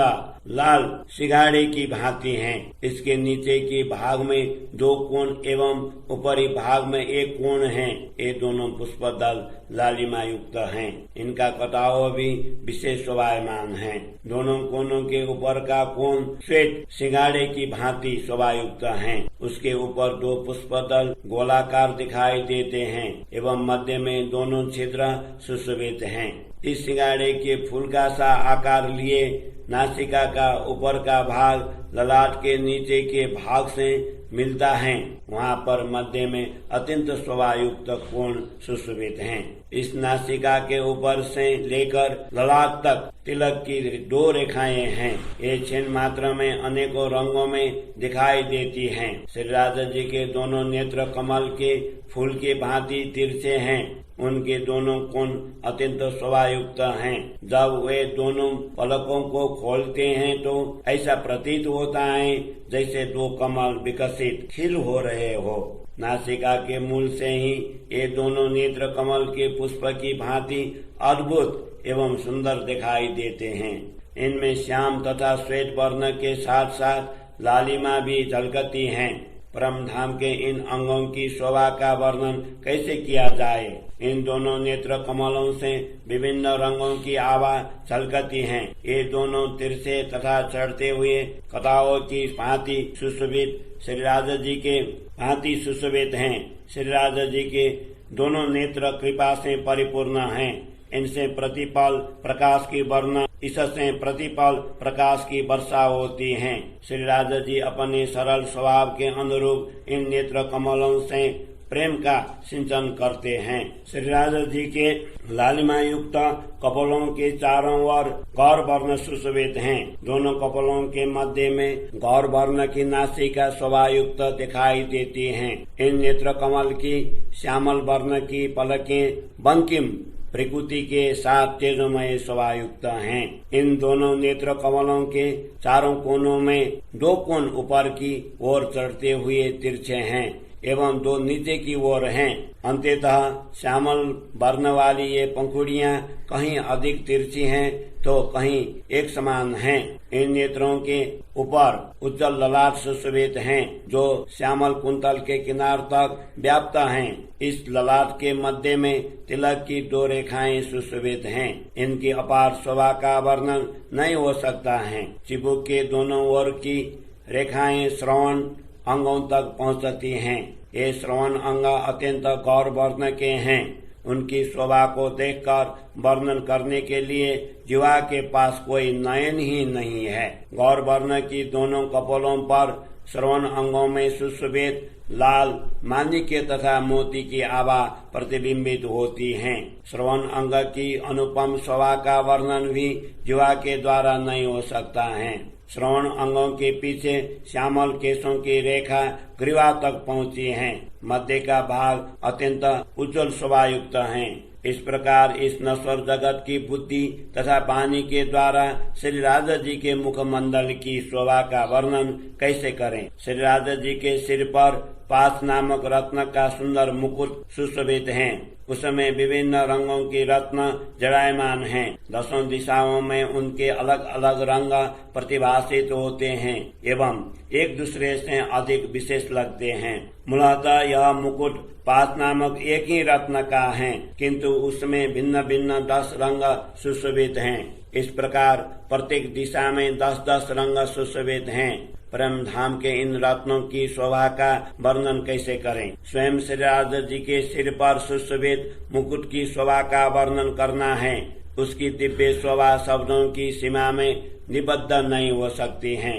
लाल सिगाड़े की भांति है। इसके नीचे के भाग में 2 कोण एवं ऊपरी भाग में 1 कोण है। ये दोनों पुष्पदल लालिमा युक्त हैं। इनका कटाव भी विशेष शोभायमान है। दोनों कोणों के ऊपर का कोण श्वेत सिगाड़े की भांति शोभा युक्त है। उसके ऊपर 2 पुष्पदल गोलाकार दिखाई देते हैं एवं मध्य में दोनों छिद्र सुशोभित हैं। इस सिंगाड़े के फूल का सा आकार लिए नासिका का ऊपर का भाग ललाट के नीचे के भाग से मिलता है। वहाँ पर मध्य में अत्यंत शोभायुक्त कोण सुशोभित हैं। इस नासिका के ऊपर से लेकर ललाट तक तिलक की 2 रेखाएं हैं। ये क्षण मात्र में अनेकों रंगों में दिखाई देती हैं। श्री राजा जी के दोनों नेत्र कमल के फूल के भांति तिरछे हैं। उनके दोनों कोण अत्यंत शोभायुक्त हैं। जब वे दोनों पलकों को खोलते हैं तो ऐसा प्रतीत होता है जैसे 2 कमल विकसित खिल हो रहे हो। नासिका के मूल से ही ये दोनों नेत्र कमल के पुष्प की भांति अद्भुत एवं सुंदर दिखाई देते हैं। इनमें श्याम तथा श्वेत वर्ण के साथ साथ लालिमा भी झलकती है। परम धाम के इन अंगों की शोभा का वर्णन कैसे किया जाए। इन दोनों नेत्र कमलों से विभिन्न रंगों की आभा झलकती हैं। ये दोनों तिरछे तथा चढ़ते हुए कथाओं की भांति सुशोभित श्री राजा जी के भांति सुशोभित हैं। श्री राजा जी के दोनों नेत्र कृपा से परिपूर्ण हैं। इनसे प्रतिपल प्रकाश की वर्षा इससे प्रतिपल प्रकाश की वर्षा होती है। श्री राजा जी अपने सरल स्वभाव के अनुरूप इन नेत्र कमलों से प्रेम का सिंचन करते हैं। श्री राजा जी के लालिमा युक्त कपोलों के चारों ओर गौर वर्ण सुशोभित हैं। दोनों कपोलों के मध्य में गौर वर्ण की नासिका शोभा युक्त दिखाई देती हैं। इन नेत्र कमल की श्यामल वर्ण की पलकें बंकिम प्रकृति के साथ तेजोमय शोभा युक्त हैं। इन दोनों नेत्र कमलों के चारों कोनों में 2 कोण ऊपर की ओर चढ़ते हुए तिरछे हैं एवं 2 नीचे की ओर हैं। अंततः श्यामल वर्ण वाली ये पंखुड़ियां कहीं अधिक तिरछी हैं तो कहीं एक समान हैं। इन नेत्रों के ऊपर उज्जवल ललाट सुशोभित हैं जो श्यामल कुंतल के किनार तक व्याप्त हैं। इस ललाट के मध्य में तिलक की 2 रेखाएं सुशोभित हैं। इनकी अपार शोभा का वर्णन नहीं हो सकता है। चिबुक के दोनों ओर की रेखाएं श्रवण अंगों तक पहुंचती हैं। ये श्रवण अंग अत्यंत गौर वर्ण के हैं। उनकी शोभा को देखकर वर्णन करने के लिए जीवा के पास कोई नयन ही नहीं है। गौर वर्ण की दोनों कपोलों पर श्रवण अंगों में सुशोभित लाल माणिक्य तथा मोती की आभा प्रतिबिंबित होती है। श्रवण अंग की अनुपम शोभा का वर्णन भी जीवा के द्वारा नहीं हो सकता है। श्रवण अंगों के पीछे श्यामल केशों की रेखा ग्रीवा तक पहुंची है। मध्य का भाग अत्यंत उज्जवल शोभा युक्त है। इस प्रकार इस नश्वर जगत की बुद्धि तथा वाणी के द्वारा श्री राजा जी के मुखमंडल की शोभा का वर्णन कैसे करें। श्री राजा जी के सिर पर पास नामक रत्न का सुंदर मुकुट सुशोभित है। उसमें विभिन्न रंगों की रत्न जड़ायमान हैं। 10 दिशाओं में उनके अलग अलग रंग प्रतिभासित होते हैं एवं एक दूसरे से अधिक विशेष लगते हैं। मूलतः यह मुकुट पास नामक एक ही रत्न का है, किंतु उसमें भिन्न भिन्न 10 रंग सुशोभित हैं। इस प्रकार प्रत्येक दिशा में 10-10 रंग सुशोभित हैं। परम धाम के इन रत्नों की शोभा का वर्णन कैसे करें। स्वयं श्री राजा जी के सिर पर सुशोभित मुकुट की शोभा का वर्णन करना है। उसकी दिव्य शोभा शब्दों की सीमा में निबद्ध नहीं हो सकती है।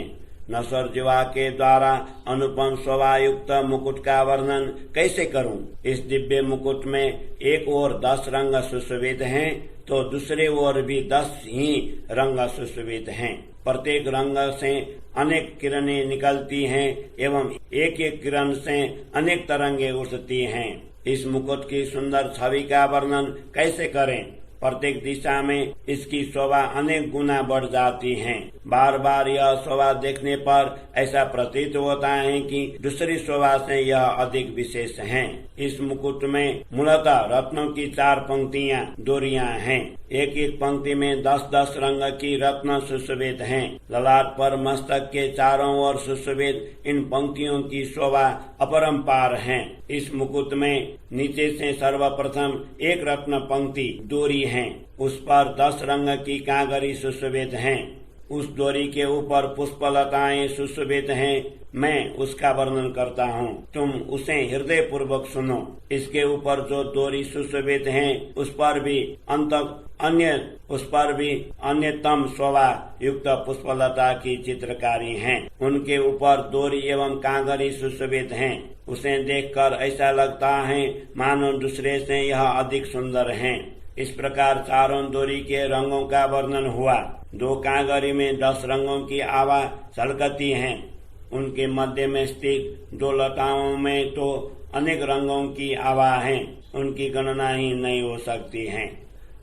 नश्वर जीवा के द्वारा अनुपम शोभा युक्त मुकुट का वर्णन कैसे करूं। इस दिव्य मुकुट में एक ओर 10 रंग सुशोभित हैं तो दूसरे ओर भी 10 ही रंग सुशोभित हैं। प्रत्येक रंग से अनेक किरणें निकलती हैं एवं एक एक किरण से अनेक तरंगे उठती हैं। इस मुकुट की सुंदर छवि का वर्णन कैसे करें। प्रत्येक दिशा में इसकी शोभा अनेक गुना बढ़ जाती है। बार बार यह शोभा देखने पर ऐसा प्रतीत होता है कि दूसरी शोभा से यह अधिक विशेष है। इस मुकुट में मूलतः रत्नों की 4 पंक्तियां डोरियां हैं। एक एक पंक्ति में 10-10 रंग की रत्न सुशोभित हैं। ललाट पर मस्तक के चारों ओर सुशोभित इन पंक्तियों की शोभा अपरंपार है। इस मुकुट में नीचे से सर्वप्रथम एक रत्न पंक्ति डोरी है। उस पर 10 रंग की कांगरी सुशोभित हैं। उस डोरी के ऊपर पुष्पलताएं सुशोभित हैं। मैं उसका वर्णन करता हूँ, तुम उसे हृदय पूर्वक सुनो। इसके ऊपर जो डोरी सुशोभित हैं उस पर भी अन्यतम शोभा युक्त पुष्पलता की चित्रकारी है। उनके ऊपर डोरी एवं कांगरी सुशोभित हैं। उसे देखकर ऐसा लगता है मानो दूसरे से यह अधिक सुंदर है। इस प्रकार चारों डोरी के रंगों का वर्णन हुआ। 2 कांगरी में 10 रंगों की आभा झलकती है। उनके मध्य में स्थित 2 लताओं में तो अनेक रंगों की आभा है। उनकी गणना ही नहीं हो सकती है।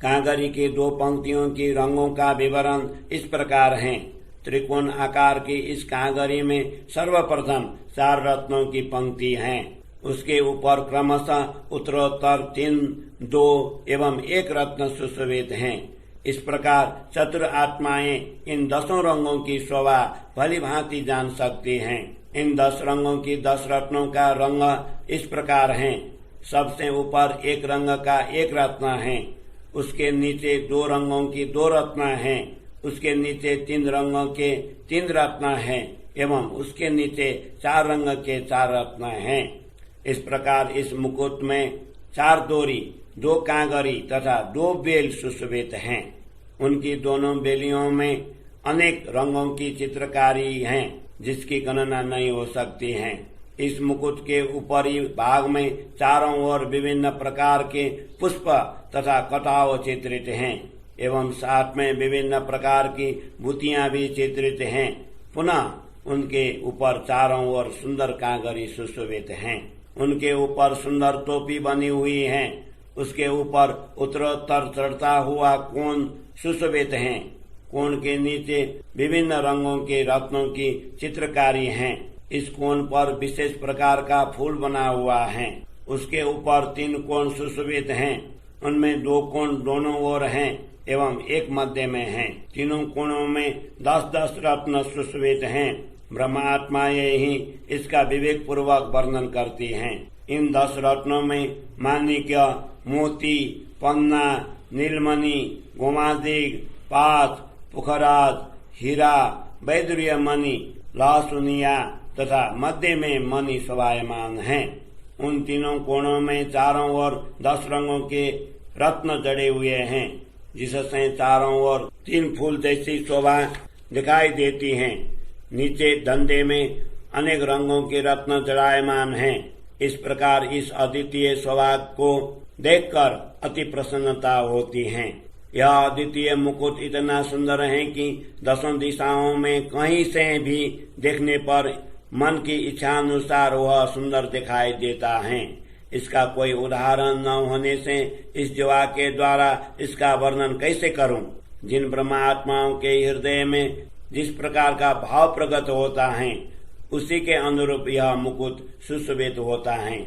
कांगरी की 2 पंक्तियों की रंगों का विवरण इस प्रकार है। त्रिकोण आकार की इस कांगरी में सर्वप्रथम 4 रत्नों की पंक्ति है। उसके ऊपर क्रमशः उत्तरोत्तर 3, 2 एवं 1 रत्न सुशोभित हैं। इस प्रकार चतुर आत्माएं इन 10 रंगों की शोभा भली भांति जान सकती हैं। इन 10 रंगों की 10 रत्नों का रंग इस प्रकार हैं। सबसे ऊपर एक रंग का एक रत्न है, उसके नीचे 2 रंगों की 2 रत्न हैं, उसके नीचे 3 रंगों के 3 रत्न हैं एवं उसके नीचे 4 रंग के 4 रत्न हैं। इस प्रकार इस मुकुट में 4 डोरी, 2 कांगरी तथा 2 बेल सुशोभित हैं। उनकी दोनों बेलियों में अनेक रंगों की चित्रकारी है, जिसकी गणना नहीं हो सकती है। इस मुकुट के ऊपरी भाग में चारों ओर विभिन्न प्रकार के पुष्प तथा कटाव चित्रित हैं एवं साथ में विभिन्न प्रकार की बूटियां भी चित्रित हैं। पुनः उनके ऊपर चारों ओर सुंदर कांगरी सुशोभित हैं। उनके ऊपर सुंदर टोपी बनी हुई है, उसके ऊपर उत्तरोत्तर चढ़ता हुआ कोण सुशोभित है। कोण के नीचे विभिन्न रंगों के रत्नों की चित्रकारी है। इस कोण पर विशेष प्रकार का फूल बना हुआ है। उसके ऊपर 3 कोण सुशोभित हैं, उनमें 2 कोण दोनों ओर हैं एवं एक मध्य में है। तीनों कोणों में 10-10 रत्न सुशोभित हैं। ब्रह्मात्माएं ही इसका विवेक पूर्वक वर्णन करती हैं। इन 10 रत्नों में माणिक्य, मोती, पन्ना, नीलमणि, गोमादिक, पात, पुखराज, हीरा, वैदुर्य मणि, लहसुनिया तथा मध्य में मणि शोभायमान हैं। उन तीनों कोणों में चारों ओर 10 रंगों के रत्न जड़े हुए हैं, जिससे चारों ओर 3 फूल जैसी शोभा दिखाई देती है। नीचे धंधे में अनेक रंगों के रत्न जड़ायमान हैं। इस प्रकार इस अद्वितीय शोभा को देखकर अति प्रसन्नता होती है। यह अद्वितीय मुकुट इतना सुंदर है कि 10 दिशाओं में कहीं से भी देखने पर मन की इच्छा अनुसार वह सुंदर दिखाई देता है। इसका कोई उदाहरण न होने से इस जीवा के द्वारा इसका वर्णन कैसे करूं। जिन ब्रह्मात्माओं के हृदय में जिस प्रकार का भाव प्रकट होता है, उसी के अनुरूप यह मुकुट सुशोभित होता है।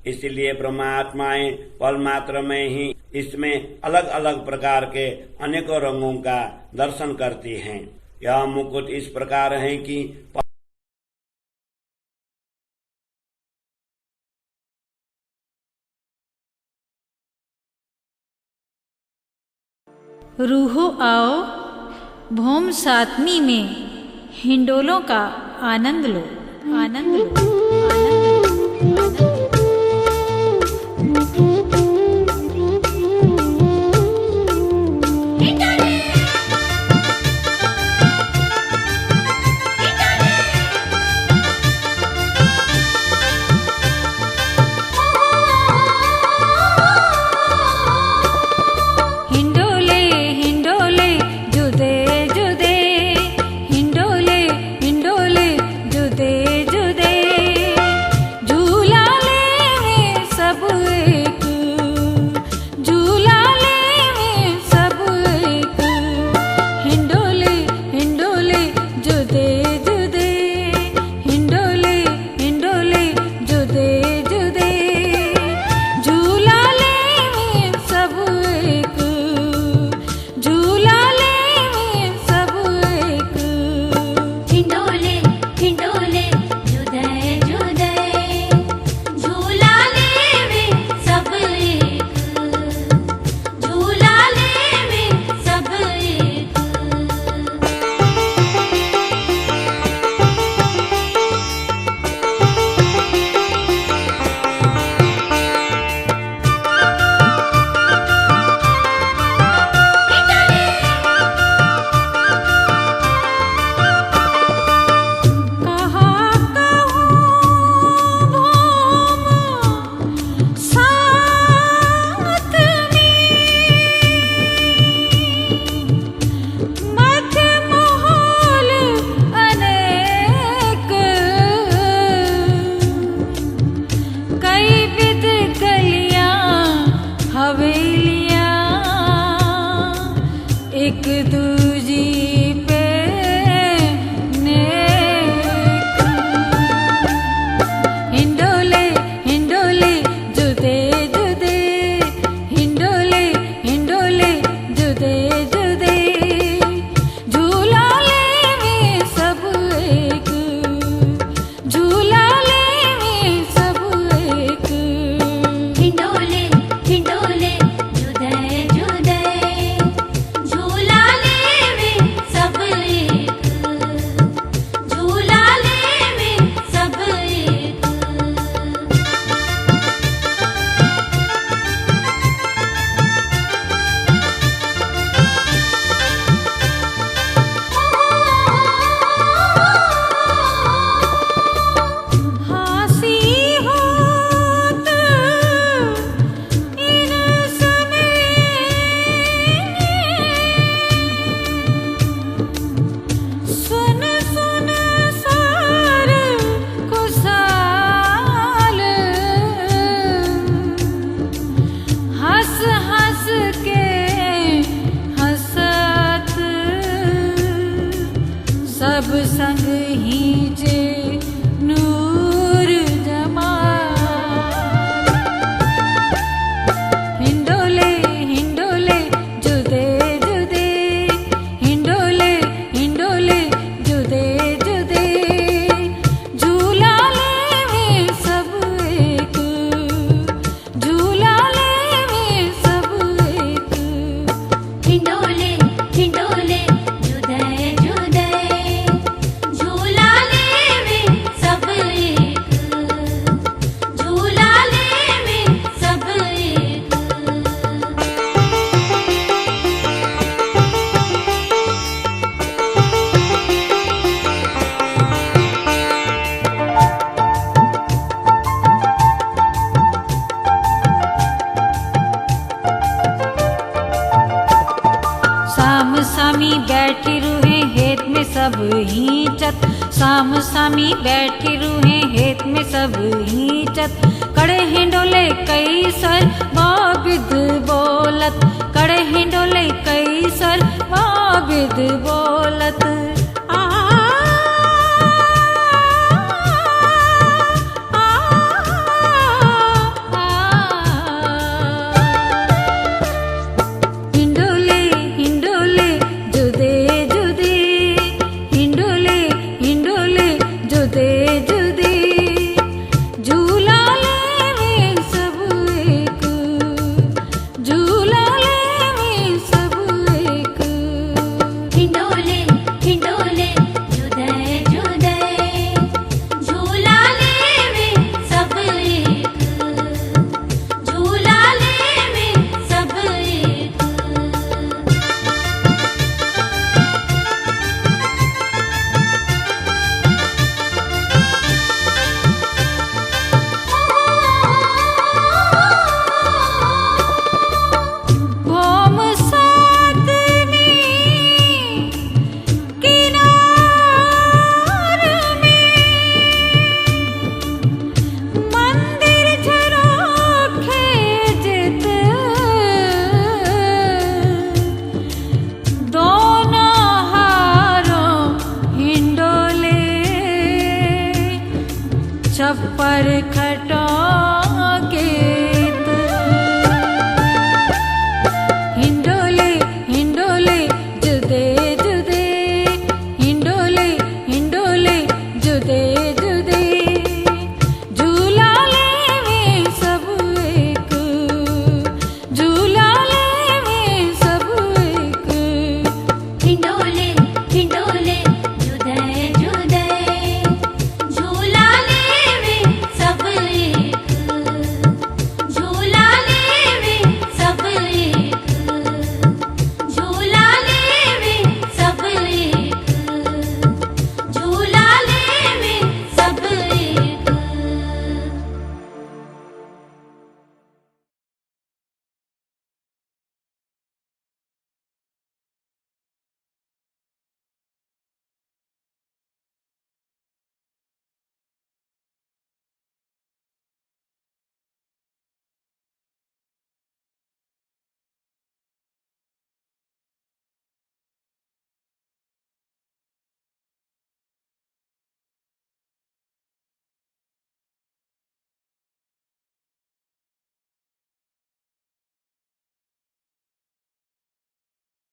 इसलिए ब्रह्मात्माएं पल मात्र में ही इसमें अलग अलग प्रकार के अनेकों रंगों का दर्शन करती हैं। यह मुकुट इस प्रकार है कि रूहो आओ भौम सातमी में हिंडोलों का आनंद लो, आनंद लो, आनंद लो। जुदे सब संग हींचे नूर जमाल। हिंडोले हिंडोले जुदे जुदे, हिंडोले हिंडोले जुदे जुदे, झूला लेवे सब एक, झूला लेवे सब एक। हिंडोले हिंडोले जुदे जुदे, झूला लेवे सब एक, झूला लेवे सब एक। साम सामी बैठी रूहे हेत में सब हींचत, साम सामी बैठी रूहे हेत में सब हींचत। कड़े हिंडोले कई सर वाबिद बोलत, कड़े हिंडोले कई सर वाबिद बोलत। आ हिंडोले हिंडोले जुदे जुदे, हिंडोले हिंडोले जुदे जुदे, झूला लेवे सब एक, झूला लेवे सब एक। हिंडोले हिंडोले जुदे जुदे, झूला लेवे सब एक, झूला लेवे सब एक। भोम सातनी किनार में, मंदिर झरोखे जित, दोनों हारों हिंडोले, छप्पर खटो